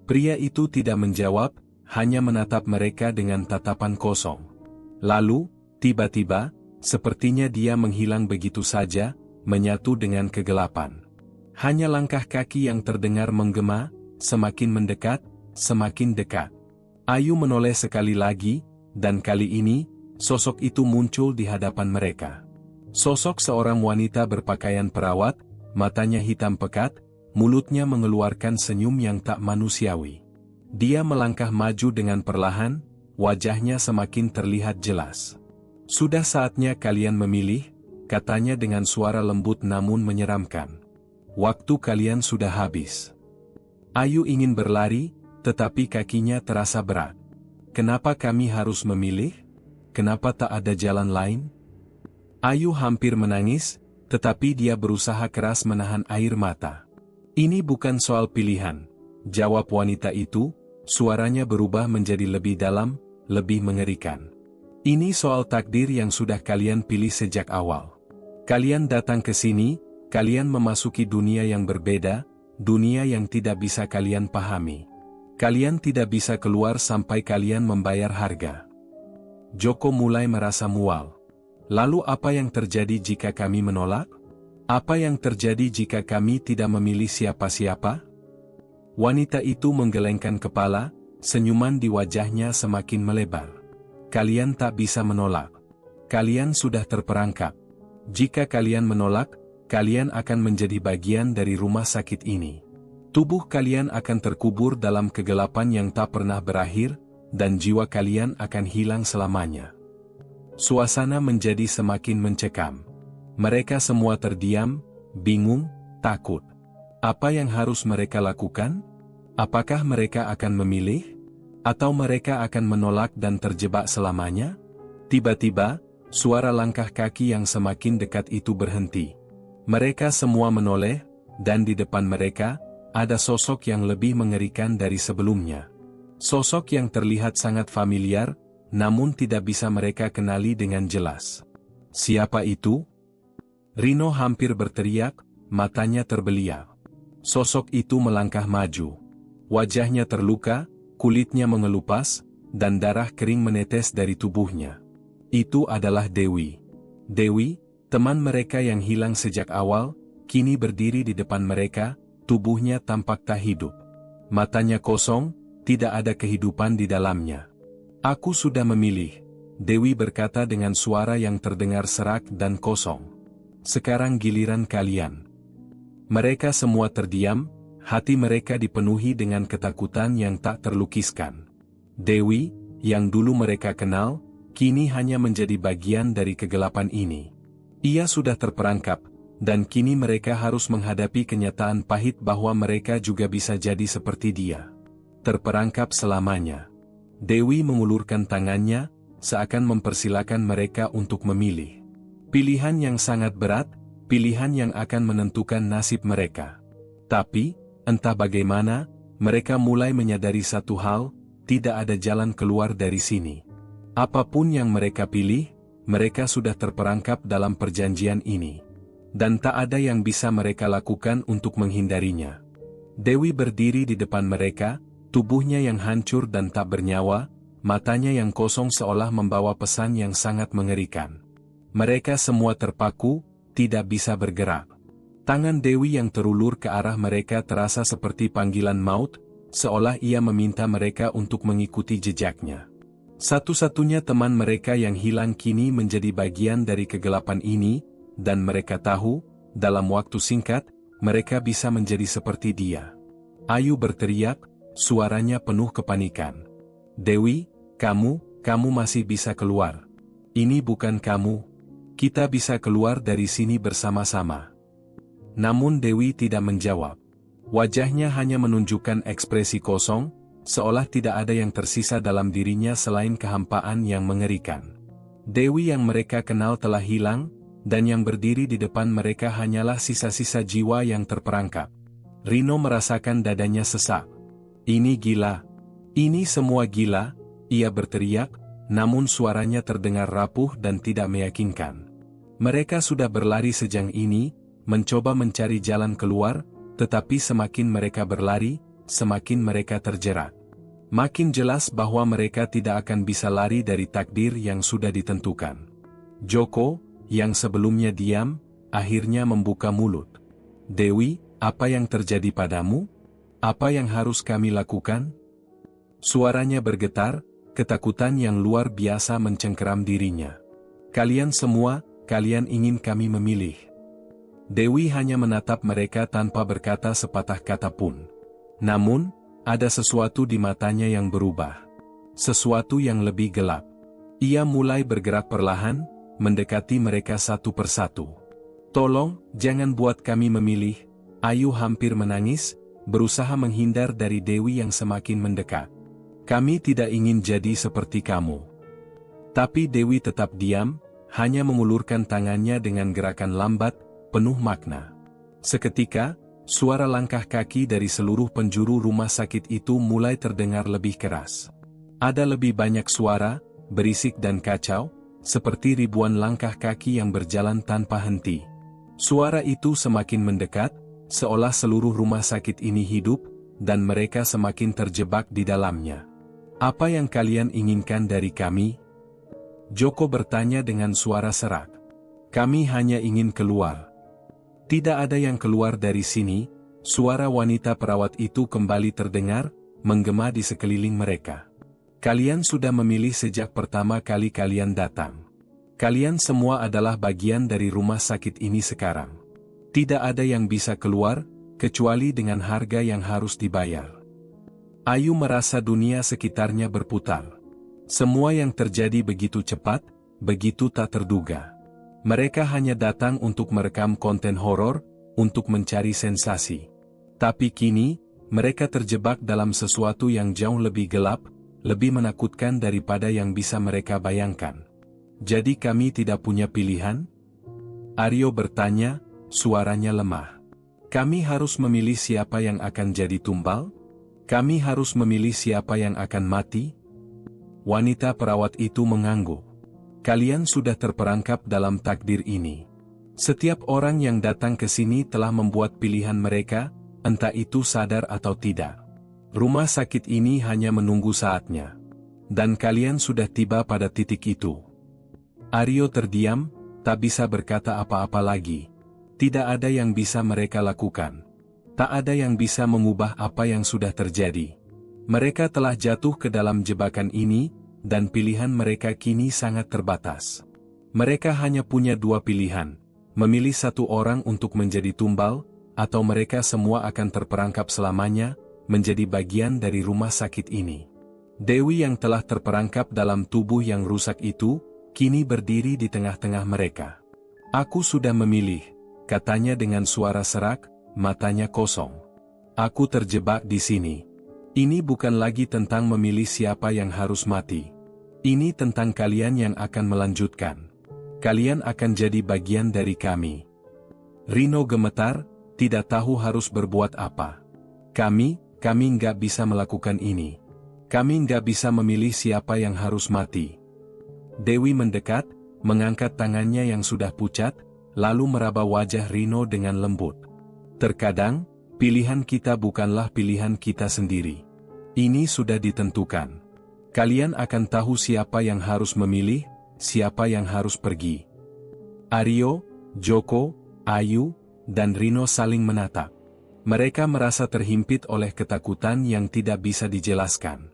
Pria itu tidak menjawab, hanya menatap mereka dengan tatapan kosong. Lalu, tiba-tiba, sepertinya dia menghilang begitu saja, menyatu dengan kegelapan. Hanya langkah kaki yang terdengar menggema, semakin mendekat, semakin dekat. Ayu menoleh sekali lagi, dan kali ini, sosok itu muncul di hadapan mereka. Sosok seorang wanita berpakaian perawat, matanya hitam pekat, mulutnya mengeluarkan senyum yang tak manusiawi. Dia melangkah maju dengan perlahan, wajahnya semakin terlihat jelas. Sudah saatnya kalian memilih, katanya dengan suara lembut namun menyeramkan. Waktu kalian sudah habis. Ayu ingin berlari, tetapi kakinya terasa berat. Kenapa kami harus memilih? Kenapa tak ada jalan lain? Ayu hampir menangis, tetapi dia berusaha keras menahan air mata. Ini bukan soal pilihan, jawab wanita itu, suaranya berubah menjadi lebih dalam, lebih mengerikan. Ini soal takdir yang sudah kalian pilih sejak awal. Kalian datang ke sini, kalian memasuki dunia yang berbeda, dunia yang tidak bisa kalian pahami. Kalian tidak bisa keluar sampai kalian membayar harga. Joko mulai merasa mual. Lalu apa yang terjadi jika kami menolak? Apa yang terjadi jika kami tidak memilih siapa-siapa? Wanita itu menggelengkan kepala, senyuman di wajahnya semakin melebar. Kalian tak bisa menolak. Kalian sudah terperangkap. Jika kalian menolak, kalian akan menjadi bagian dari rumah sakit ini. Tubuh kalian akan terkubur dalam kegelapan yang tak pernah berakhir, dan jiwa kalian akan hilang selamanya. Suasana menjadi semakin mencekam. Mereka semua terdiam, bingung, takut. Apa yang harus mereka lakukan? Apakah mereka akan memilih? Atau mereka akan menolak dan terjebak selamanya? Tiba-tiba, suara langkah kaki yang semakin dekat itu berhenti. Mereka semua menoleh, dan di depan mereka, ada sosok yang lebih mengerikan dari sebelumnya. Sosok yang terlihat sangat familiar, namun tidak bisa mereka kenali dengan jelas. Siapa itu? Rino hampir berteriak, matanya terbeliak. Sosok itu melangkah maju. Wajahnya terluka, kulitnya mengelupas, dan darah kering menetes dari tubuhnya. Itu adalah Dewi. Dewi, teman mereka yang hilang sejak awal, kini berdiri di depan mereka, tubuhnya tampak tak hidup. Matanya kosong, tidak ada kehidupan di dalamnya. Aku sudah memilih, Dewi berkata dengan suara yang terdengar serak dan kosong. Sekarang giliran kalian. Mereka semua terdiam, hati mereka dipenuhi dengan ketakutan yang tak terlukiskan. Dewi, yang dulu mereka kenal, kini hanya menjadi bagian dari kegelapan ini. Ia sudah terperangkap, dan kini mereka harus menghadapi kenyataan pahit bahwa mereka juga bisa jadi seperti dia. Terperangkap selamanya. Dewi mengulurkan tangannya, seakan mempersilakan mereka untuk memilih. Pilihan yang sangat berat, pilihan yang akan menentukan nasib mereka. Tapi, entah bagaimana, mereka mulai menyadari satu hal, tidak ada jalan keluar dari sini. Apapun yang mereka pilih, mereka sudah terperangkap dalam perjanjian ini. Dan tak ada yang bisa mereka lakukan untuk menghindarinya. Dewi berdiri di depan mereka, tubuhnya yang hancur dan tak bernyawa, matanya yang kosong seolah membawa pesan yang sangat mengerikan. Mereka semua terpaku, tidak bisa bergerak. Tangan Dewi yang terulur ke arah mereka terasa seperti panggilan maut, seolah ia meminta mereka untuk mengikuti jejaknya. Satu-satunya teman mereka yang hilang kini menjadi bagian dari kegelapan ini, dan mereka tahu, dalam waktu singkat, mereka bisa menjadi seperti dia. Ayu berteriak, suaranya penuh kepanikan. Dewi, kamu masih bisa keluar. Ini bukan kamu. Kita bisa keluar dari sini bersama-sama. Namun Dewi tidak menjawab. Wajahnya hanya menunjukkan ekspresi kosong, seolah tidak ada yang tersisa dalam dirinya selain kehampaan yang mengerikan. Dewi yang mereka kenal telah hilang, dan yang berdiri di depan mereka hanyalah sisa-sisa jiwa yang terperangkap. Rino merasakan dadanya sesak. Ini gila. Ini semua gila, ia berteriak, namun suaranya terdengar rapuh dan tidak meyakinkan. Mereka sudah berlari sejauh ini, mencoba mencari jalan keluar, tetapi semakin mereka berlari, semakin mereka terjerat. Makin jelas bahwa mereka tidak akan bisa lari dari takdir yang sudah ditentukan. Joko, yang sebelumnya diam, akhirnya membuka mulut. Dewi, apa yang terjadi padamu? Apa yang harus kami lakukan? Suaranya bergetar, ketakutan yang luar biasa mencengkeram dirinya. Kalian semua, kalian ingin kami memilih. Dewi hanya menatap mereka tanpa berkata sepatah kata pun. Namun, ada sesuatu di matanya yang berubah. Sesuatu yang lebih gelap. Ia mulai bergerak perlahan, mendekati mereka satu persatu. Tolong, jangan buat kami memilih. Ayu hampir menangis, berusaha menghindar dari Dewi yang semakin mendekat. Kami tidak ingin jadi seperti kamu. Tapi Dewi tetap diam, hanya mengulurkan tangannya dengan gerakan lambat, penuh makna. Seketika, suara langkah kaki dari seluruh penjuru rumah sakit itu mulai terdengar lebih keras. Ada lebih banyak suara, berisik dan kacau, seperti ribuan langkah kaki yang berjalan tanpa henti. Suara itu semakin mendekat, seolah seluruh rumah sakit ini hidup, dan mereka semakin terjebak di dalamnya. Apa yang kalian inginkan dari kami? Joko bertanya dengan suara serak. Kami hanya ingin keluar. Tidak ada yang keluar dari sini, Suara wanita perawat itu kembali terdengar, menggema di sekeliling mereka. Kalian sudah memilih sejak pertama kali kalian datang. Kalian semua adalah bagian dari rumah sakit ini sekarang. Tidak ada yang bisa keluar, kecuali dengan harga yang harus dibayar. Ayu merasa dunia sekitarnya berputar. Semua yang terjadi begitu cepat, begitu tak terduga. Mereka hanya datang untuk merekam konten horor, untuk mencari sensasi. Tapi kini, mereka terjebak dalam sesuatu yang jauh lebih gelap, lebih menakutkan daripada yang bisa mereka bayangkan. Jadi kami tidak punya pilihan? Aryo bertanya, suaranya lemah. Kami harus memilih siapa yang akan jadi tumbal? Kami harus memilih siapa yang akan mati? Wanita perawat itu mengangguk. Kalian sudah terperangkap dalam takdir ini. Setiap orang yang datang ke sini telah membuat pilihan mereka, entah itu sadar atau tidak. Rumah sakit ini hanya menunggu saatnya. Dan kalian sudah tiba pada titik itu. Aryo terdiam, tak bisa berkata apa-apa lagi. Tidak ada yang bisa mereka lakukan. Tak ada yang bisa mengubah apa yang sudah terjadi. Mereka telah jatuh ke dalam jebakan ini, dan pilihan mereka kini sangat terbatas. Mereka hanya punya dua pilihan. Memilih satu orang untuk menjadi tumbal, atau mereka semua akan terperangkap selamanya, menjadi bagian dari rumah sakit ini. Dewi yang telah terperangkap dalam tubuh yang rusak itu, kini berdiri di tengah-tengah mereka. Aku sudah memilih, katanya dengan suara serak, matanya kosong. Aku terjebak di sini. Ini bukan lagi tentang memilih siapa yang harus mati. Ini tentang kalian yang akan melanjutkan. Kalian akan jadi bagian dari kami. Rino gemetar, tidak tahu harus berbuat apa. Kami nggak bisa melakukan ini. Kami nggak bisa memilih siapa yang harus mati. Dewi mendekat, mengangkat tangannya yang sudah pucat, lalu meraba wajah Rino dengan lembut. Terkadang, pilihan kita bukanlah pilihan kita sendiri. Ini sudah ditentukan. Kalian akan tahu siapa yang harus memilih, siapa yang harus pergi. Aryo, Joko, Ayu, dan Rino saling menatap. Mereka merasa terhimpit oleh ketakutan yang tidak bisa dijelaskan.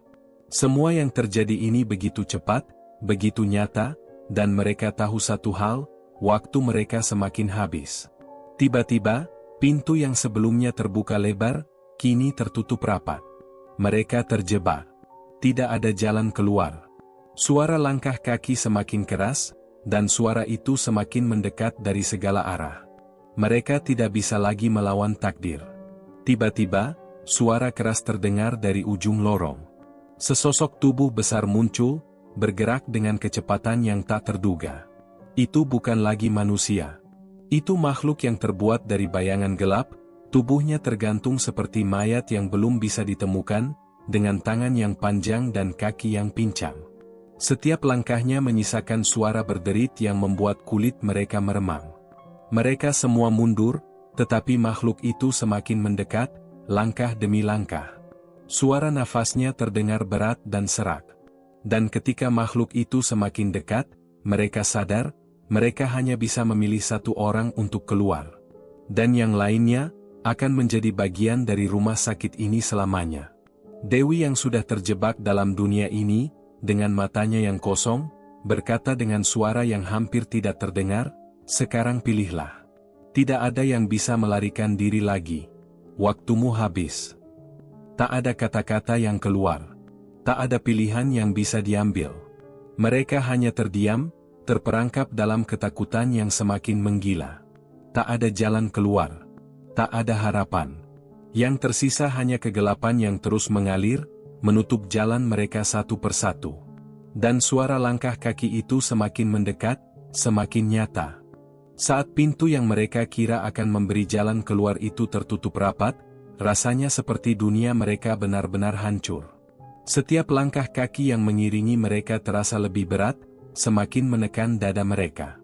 Semua yang terjadi ini begitu cepat, begitu nyata, dan mereka tahu satu hal, waktu mereka semakin habis. Tiba-tiba, pintu yang sebelumnya terbuka lebar, kini tertutup rapat. Mereka terjebak. Tidak ada jalan keluar. Suara langkah kaki semakin keras, dan suara itu semakin mendekat dari segala arah. Mereka tidak bisa lagi melawan takdir. Tiba-tiba, suara keras terdengar dari ujung lorong. Sesosok tubuh besar muncul, bergerak dengan kecepatan yang tak terduga. Itu bukan lagi manusia. Itu makhluk yang terbuat dari bayangan gelap, tubuhnya tergantung seperti mayat yang belum bisa ditemukan, dengan tangan yang panjang dan kaki yang pincang. Setiap langkahnya menyisakan suara berderit yang membuat kulit mereka meremang. Mereka semua mundur, tetapi makhluk itu semakin mendekat, langkah demi langkah. Suara nafasnya terdengar berat dan serak. Dan ketika makhluk itu semakin dekat, mereka sadar, mereka hanya bisa memilih satu orang untuk keluar. Dan yang lainnya, akan menjadi bagian dari rumah sakit ini selamanya. Dewi yang sudah terjebak dalam dunia ini, dengan matanya yang kosong, berkata dengan suara yang hampir tidak terdengar, sekarang pilihlah. Tidak ada yang bisa melarikan diri lagi. Waktumu habis. Tak ada kata-kata yang keluar. Tak ada pilihan yang bisa diambil. Mereka hanya terdiam, terperangkap dalam ketakutan yang semakin menggila. Tak ada jalan keluar. Tak ada harapan. Yang tersisa hanya kegelapan yang terus mengalir, menutup jalan mereka satu persatu. Dan suara langkah kaki itu semakin mendekat, semakin nyata. Saat pintu yang mereka kira akan memberi jalan keluar itu tertutup rapat, rasanya seperti dunia mereka benar-benar hancur. Setiap langkah kaki yang mengiringi mereka terasa lebih berat, semakin menekan dada mereka.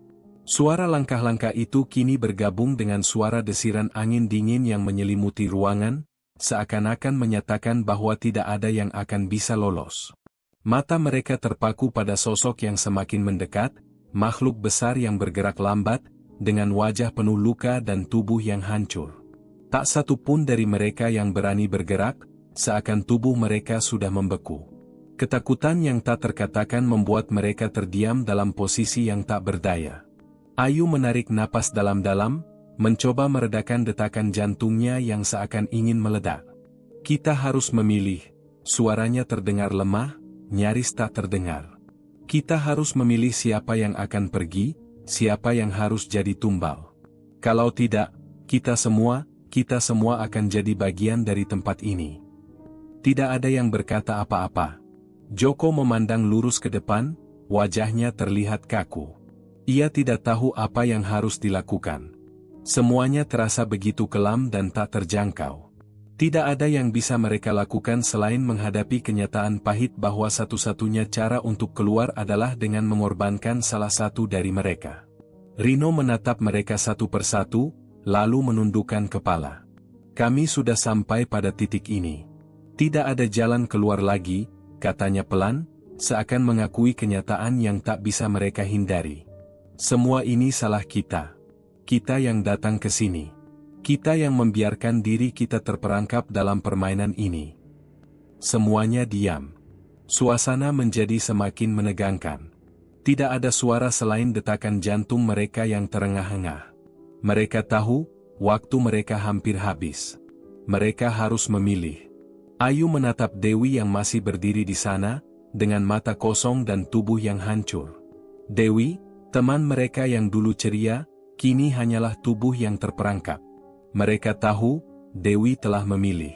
Suara langkah-langkah itu kini bergabung dengan suara desiran angin dingin yang menyelimuti ruangan, seakan-akan menyatakan bahwa tidak ada yang akan bisa lolos. Mata mereka terpaku pada sosok yang semakin mendekat, makhluk besar yang bergerak lambat, dengan wajah penuh luka dan tubuh yang hancur. Tak satu pun dari mereka yang berani bergerak, seakan tubuh mereka sudah membeku. Ketakutan yang tak terkatakan membuat mereka terdiam dalam posisi yang tak berdaya. Ayu menarik napas dalam-dalam, mencoba meredakan detakan jantungnya yang seakan ingin meledak. Kita harus memilih, suaranya terdengar lemah, nyaris tak terdengar. Kita harus memilih siapa yang akan pergi, siapa yang harus jadi tumbal. Kalau tidak, kita semua akan jadi bagian dari tempat ini. Tidak ada yang berkata apa-apa. Joko memandang lurus ke depan, wajahnya terlihat kaku. Ia tidak tahu apa yang harus dilakukan. Semuanya terasa begitu kelam dan tak terjangkau. Tidak ada yang bisa mereka lakukan selain menghadapi kenyataan pahit bahwa satu-satunya cara untuk keluar adalah dengan mengorbankan salah satu dari mereka. Rino menatap mereka satu persatu, lalu menundukkan kepala. Kami sudah sampai pada titik ini. Tidak ada jalan keluar lagi, katanya pelan, seakan mengakui kenyataan yang tak bisa mereka hindari. Semua ini salah kita. Kita yang datang ke sini. Kita yang membiarkan diri kita terperangkap dalam permainan ini. Semuanya diam. Suasana menjadi semakin menegangkan. Tidak ada suara selain detakan jantung mereka yang terengah-engah. Mereka tahu, waktu mereka hampir habis. Mereka harus memilih. Ayu menatap Dewi yang masih berdiri di sana, dengan mata kosong dan tubuh yang hancur. Dewi, teman mereka yang dulu ceria, kini hanyalah tubuh yang terperangkap. Mereka tahu, Dewi telah memilih.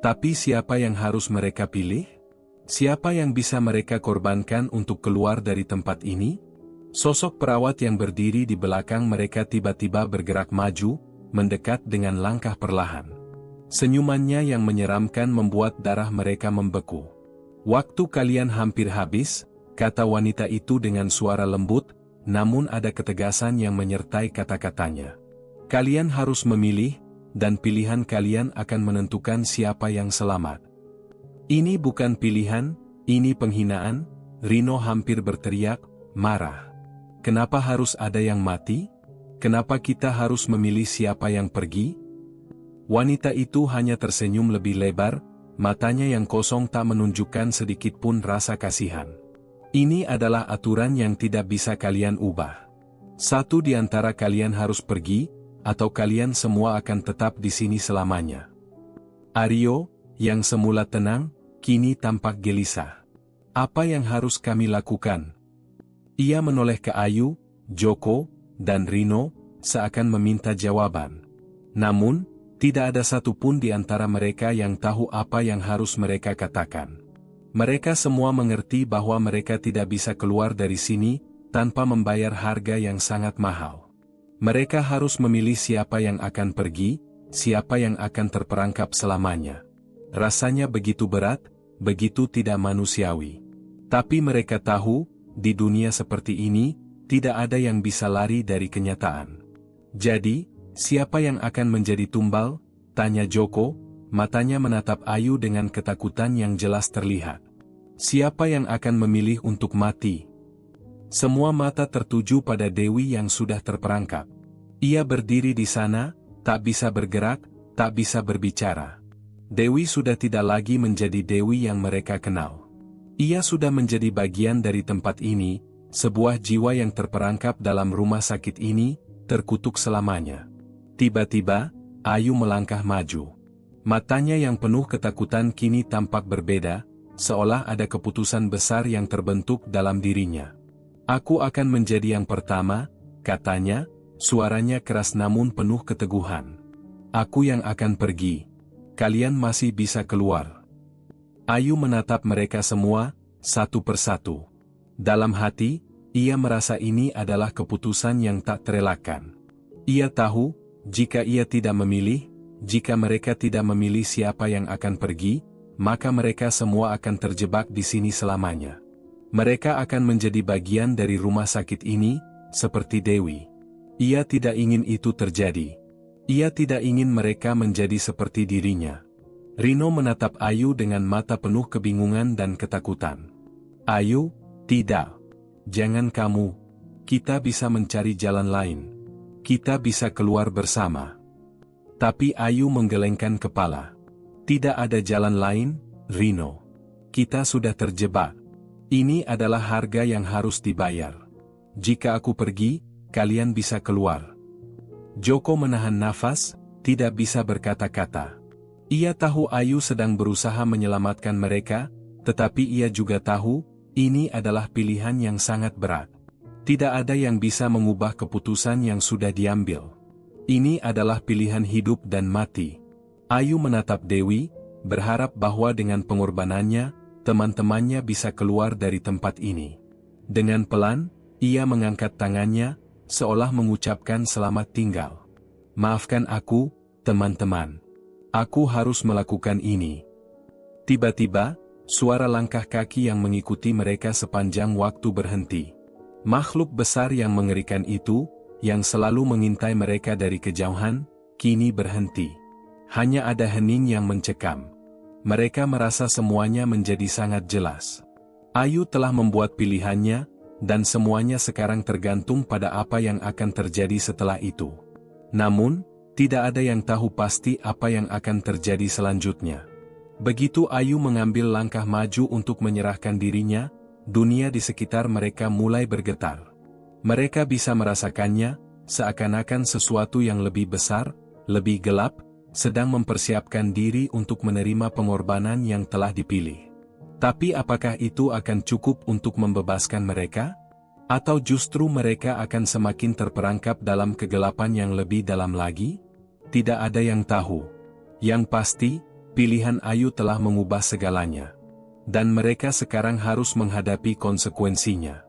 Tapi siapa yang harus mereka pilih? Siapa yang bisa mereka korbankan untuk keluar dari tempat ini? Sosok perawat yang berdiri di belakang mereka tiba-tiba bergerak maju, mendekat dengan langkah perlahan. Senyumannya yang menyeramkan membuat darah mereka membeku. Waktu kalian hampir habis, kata wanita itu dengan suara lembut, namun ada ketegasan yang menyertai kata-katanya. Kalian harus memilih, dan pilihan kalian akan menentukan siapa yang selamat. Ini bukan pilihan, ini penghinaan, Rino hampir berteriak, marah. Kenapa harus ada yang mati? Kenapa kita harus memilih siapa yang pergi? Wanita itu hanya tersenyum lebih lebar, matanya yang kosong tak menunjukkan sedikit pun rasa kasihan. Ini adalah aturan yang tidak bisa kalian ubah. Satu di antara kalian harus pergi, atau kalian semua akan tetap di sini selamanya. Aryo, yang semula tenang, kini tampak gelisah. Apa yang harus kami lakukan? Ia menoleh ke Ayu, Joko, dan Rino, seakan meminta jawaban. Namun, tidak ada satupun di antara mereka yang tahu apa yang harus mereka katakan. Mereka semua mengerti bahwa mereka tidak bisa keluar dari sini, tanpa membayar harga yang sangat mahal. Mereka harus memilih siapa yang akan pergi, siapa yang akan terperangkap selamanya. Rasanya begitu berat, begitu tidak manusiawi. Tapi mereka tahu, di dunia seperti ini, tidak ada yang bisa lari dari kenyataan. Jadi, siapa yang akan menjadi tumbal? Tanya Joko, matanya menatap Ayu dengan ketakutan yang jelas terlihat. Siapa yang akan memilih untuk mati? Semua mata tertuju pada Dewi yang sudah terperangkap. Ia berdiri di sana, tak bisa bergerak, tak bisa berbicara. Dewi sudah tidak lagi menjadi Dewi yang mereka kenal. Ia sudah menjadi bagian dari tempat ini, sebuah jiwa yang terperangkap dalam rumah sakit ini, terkutuk selamanya. Tiba-tiba, Ayu melangkah maju. Matanya yang penuh ketakutan kini tampak berbeda, seolah ada keputusan besar yang terbentuk dalam dirinya. Aku akan menjadi yang pertama, katanya, suaranya keras namun penuh keteguhan. Aku yang akan pergi. Kalian masih bisa keluar. Ayu menatap mereka semua, satu persatu. Dalam hati, ia merasa ini adalah keputusan yang tak terelakkan. Ia tahu, jika ia tidak memilih, jika mereka tidak memilih siapa yang akan pergi, maka mereka semua akan terjebak di sini selamanya. Mereka akan menjadi bagian dari rumah sakit ini, seperti Dewi. Ia tidak ingin itu terjadi. Ia tidak ingin mereka menjadi seperti dirinya. Rino menatap Ayu dengan mata penuh kebingungan dan ketakutan. Ayu, tidak. Jangan kamu. Kita bisa mencari jalan lain. Kita bisa keluar bersama. Tapi Ayu menggelengkan kepala. Tidak ada jalan lain, Rino. Kita sudah terjebak. Ini adalah harga yang harus dibayar. Jika aku pergi, kalian bisa keluar. Joko menahan nafas, tidak bisa berkata-kata. Ia tahu Ayu sedang berusaha menyelamatkan mereka, tetapi ia juga tahu, ini adalah pilihan yang sangat berat. Tidak ada yang bisa mengubah keputusan yang sudah diambil. Ini adalah pilihan hidup dan mati. Ayu menatap Dewi, berharap bahwa dengan pengorbanannya, teman-temannya bisa keluar dari tempat ini. Dengan pelan, ia mengangkat tangannya, seolah mengucapkan selamat tinggal. Maafkan aku, teman-teman. Aku harus melakukan ini. Tiba-tiba, suara langkah kaki yang mengikuti mereka sepanjang waktu berhenti. Makhluk besar yang mengerikan itu, yang selalu mengintai mereka dari kejauhan, kini berhenti. Hanya ada hening yang mencekam. Mereka merasa semuanya menjadi sangat jelas. Ayu telah membuat pilihannya, dan semuanya sekarang tergantung pada apa yang akan terjadi setelah itu. Namun, tidak ada yang tahu pasti apa yang akan terjadi selanjutnya. Begitu Ayu mengambil langkah maju untuk menyerahkan dirinya, dunia di sekitar mereka mulai bergetar. Mereka bisa merasakannya, seakan-akan sesuatu yang lebih besar, lebih gelap, sedang mempersiapkan diri untuk menerima pengorbanan yang telah dipilih. Tapi apakah itu akan cukup untuk membebaskan mereka? Atau justru mereka akan semakin terperangkap dalam kegelapan yang lebih dalam lagi? Tidak ada yang tahu. Yang pasti, pilihan Ayu telah mengubah segalanya. Dan mereka sekarang harus menghadapi konsekuensinya.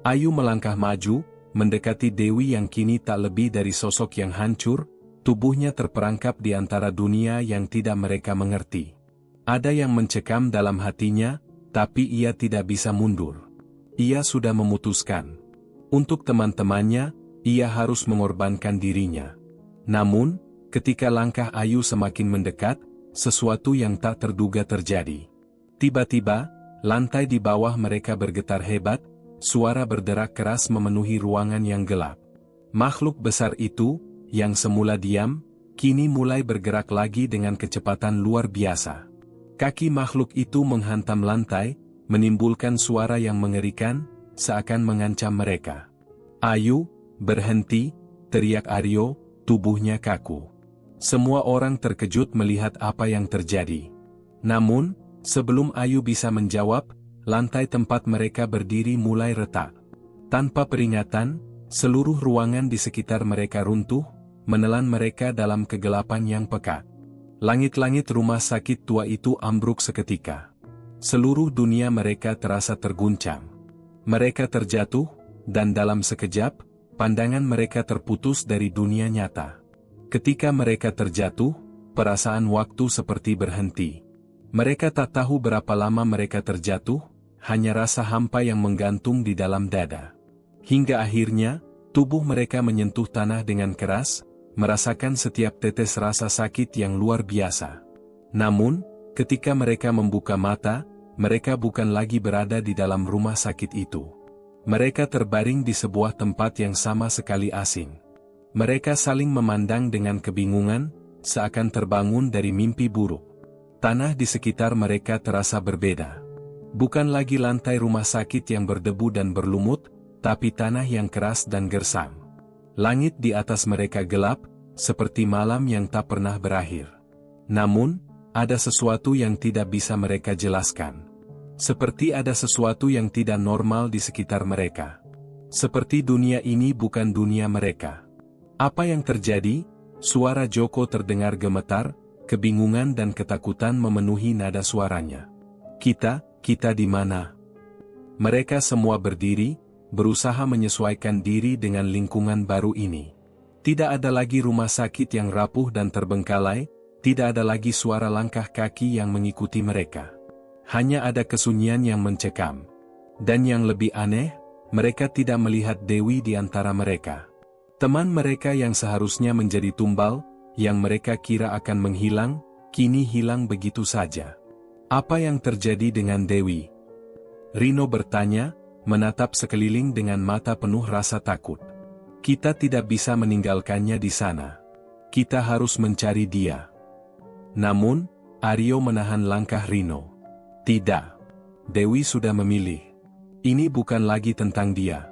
Ayu melangkah maju, mendekati Dewi yang kini tak lebih dari sosok yang hancur, tubuhnya terperangkap di antara dunia yang tidak mereka mengerti. Ada yang mencekam dalam hatinya, tapi ia tidak bisa mundur. Ia sudah memutuskan. Untuk teman-temannya, ia harus mengorbankan dirinya. Namun, ketika langkah Ayu semakin mendekat, sesuatu yang tak terduga terjadi. Tiba-tiba, lantai di bawah mereka bergetar hebat, suara berderak keras memenuhi ruangan yang gelap. Makhluk besar itu, yang semula diam, kini mulai bergerak lagi dengan kecepatan luar biasa. Kaki makhluk itu menghantam lantai, menimbulkan suara yang mengerikan, seakan mengancam mereka. Ayu, berhenti, teriak Aryo, tubuhnya kaku. Semua orang terkejut melihat apa yang terjadi. Namun, sebelum Ayu bisa menjawab, lantai tempat mereka berdiri mulai retak. Tanpa peringatan, seluruh ruangan di sekitar mereka runtuh, menelan mereka dalam kegelapan yang pekat. Langit-langit rumah sakit tua itu ambruk seketika. Seluruh dunia mereka terasa terguncang. Mereka terjatuh, dan dalam sekejap, pandangan mereka terputus dari dunia nyata. Ketika mereka terjatuh, perasaan waktu seperti berhenti. Mereka tak tahu berapa lama mereka terjatuh, hanya rasa hampa yang menggantung di dalam dada. Hingga akhirnya, tubuh mereka menyentuh tanah dengan keras, merasakan setiap tetes rasa sakit yang luar biasa. Namun, ketika mereka membuka mata, mereka bukan lagi berada di dalam rumah sakit itu. Mereka terbaring di sebuah tempat yang sama sekali asing. Mereka saling memandang dengan kebingungan, seakan terbangun dari mimpi buruk. Tanah di sekitar mereka terasa berbeda. Bukan lagi lantai rumah sakit yang berdebu dan berlumut, tapi tanah yang keras dan gersang. Langit di atas mereka gelap, seperti malam yang tak pernah berakhir. Namun, ada sesuatu yang tidak bisa mereka jelaskan. Seperti ada sesuatu yang tidak normal di sekitar mereka. Seperti dunia ini bukan dunia mereka. Apa yang terjadi? Suara Joko terdengar gemetar, kebingungan dan ketakutan memenuhi nada suaranya. Kita di mana? Mereka semua berdiri, berusaha menyesuaikan diri dengan lingkungan baru ini. Tidak ada lagi rumah sakit yang rapuh dan terbengkalai, tidak ada lagi suara langkah kaki yang mengikuti mereka. Hanya ada kesunyian yang mencekam. Dan yang lebih aneh, mereka tidak melihat Dewi di antara mereka. Teman mereka yang seharusnya menjadi tumbal, yang mereka kira akan menghilang, kini hilang begitu saja. Apa yang terjadi dengan Dewi? Rino bertanya, menatap sekeliling dengan mata penuh rasa takut. Kita tidak bisa meninggalkannya di sana. Kita harus mencari dia. Namun, Aryo menahan langkah Rino. Tidak. Dewi sudah memilih. Ini bukan lagi tentang dia.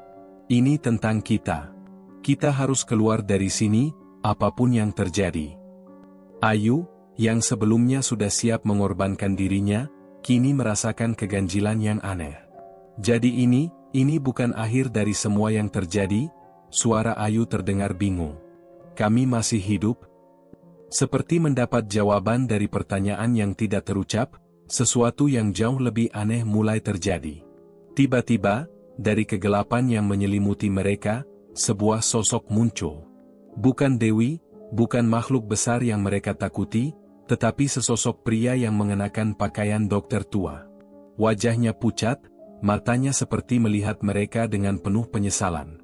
Ini tentang kita. Kita harus keluar dari sini, apapun yang terjadi. Ayu, yang sebelumnya sudah siap mengorbankan dirinya, kini merasakan keganjilan yang aneh. Jadi ini bukan akhir dari semua yang terjadi. Suara Ayu terdengar bingung. Kami masih hidup? Seperti mendapat jawaban dari pertanyaan yang tidak terucap, sesuatu yang jauh lebih aneh mulai terjadi. Tiba-tiba, dari kegelapan yang menyelimuti mereka, sebuah sosok muncul. Bukan Dewi, bukan makhluk besar yang mereka takuti, tetapi sesosok pria yang mengenakan pakaian dokter tua. Wajahnya pucat, matanya seperti melihat mereka dengan penuh penyesalan.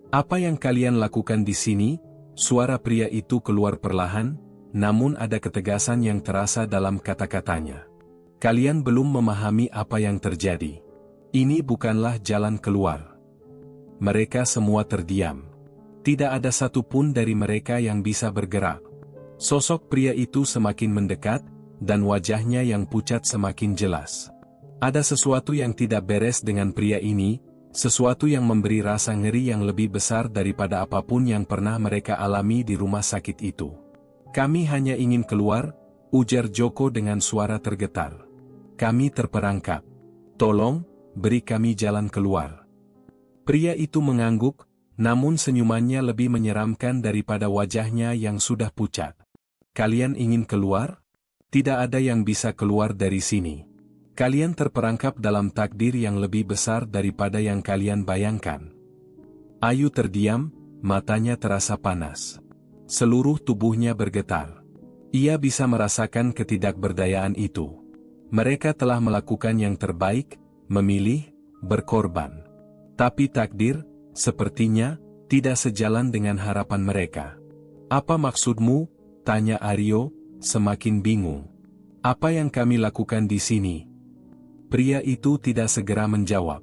Apa yang kalian lakukan di sini? Suara pria itu keluar perlahan, namun ada ketegasan yang terasa dalam kata-katanya. Kalian belum memahami apa yang terjadi. Ini bukanlah jalan keluar. Mereka semua terdiam. Tidak ada satupun dari mereka yang bisa bergerak. Sosok pria itu semakin mendekat, dan wajahnya yang pucat semakin jelas. Ada sesuatu yang tidak beres dengan pria ini, sesuatu yang memberi rasa ngeri yang lebih besar daripada apapun yang pernah mereka alami di rumah sakit itu. Kami hanya ingin keluar, ujar Joko dengan suara tergetar. Kami terperangkap. Tolong, beri kami jalan keluar. Pria itu mengangguk, namun senyumannya lebih menyeramkan daripada wajahnya yang sudah pucat. Kalian ingin keluar? Tidak ada yang bisa keluar dari sini. Kalian terperangkap dalam takdir yang lebih besar daripada yang kalian bayangkan. Ayu terdiam, matanya terasa panas. Seluruh tubuhnya bergetar. Ia bisa merasakan ketidakberdayaan itu. Mereka telah melakukan yang terbaik, memilih, berkorban. Tapi takdir, sepertinya, tidak sejalan dengan harapan mereka. Apa maksudmu? Tanya Aryo, semakin bingung. Apa yang kami lakukan di sini? Pria itu tidak segera menjawab.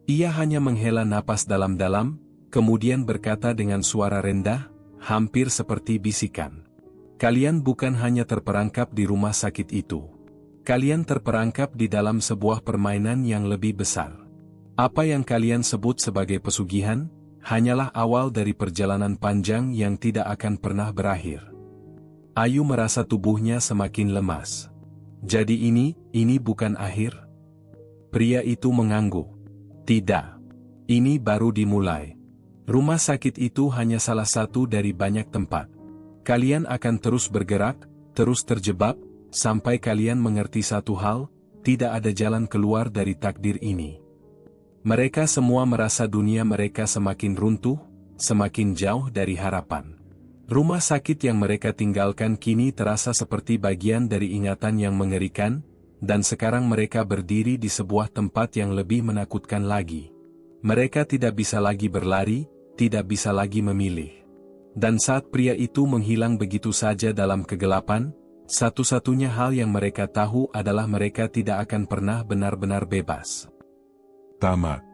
Ia hanya menghela napas dalam-dalam, kemudian berkata dengan suara rendah, hampir seperti bisikan. Kalian bukan hanya terperangkap di rumah sakit itu. Kalian terperangkap di dalam sebuah permainan yang lebih besar. Apa yang kalian sebut sebagai pesugihan, hanyalah awal dari perjalanan panjang yang tidak akan pernah berakhir. Ayu merasa tubuhnya semakin lemas. Jadi ini bukan akhir? Pria itu mengangguk. Tidak. Ini baru dimulai. Rumah sakit itu hanya salah satu dari banyak tempat. Kalian akan terus bergerak, terus terjebak, sampai kalian mengerti satu hal, tidak ada jalan keluar dari takdir ini. Mereka semua merasa dunia mereka semakin runtuh, semakin jauh dari harapan. Rumah sakit yang mereka tinggalkan kini terasa seperti bagian dari ingatan yang mengerikan, dan sekarang mereka berdiri di sebuah tempat yang lebih menakutkan lagi. Mereka tidak bisa lagi berlari, tidak bisa lagi memilih. Dan saat pria itu menghilang begitu saja dalam kegelapan, satu-satunya hal yang mereka tahu adalah mereka tidak akan pernah benar-benar bebas. Tamat.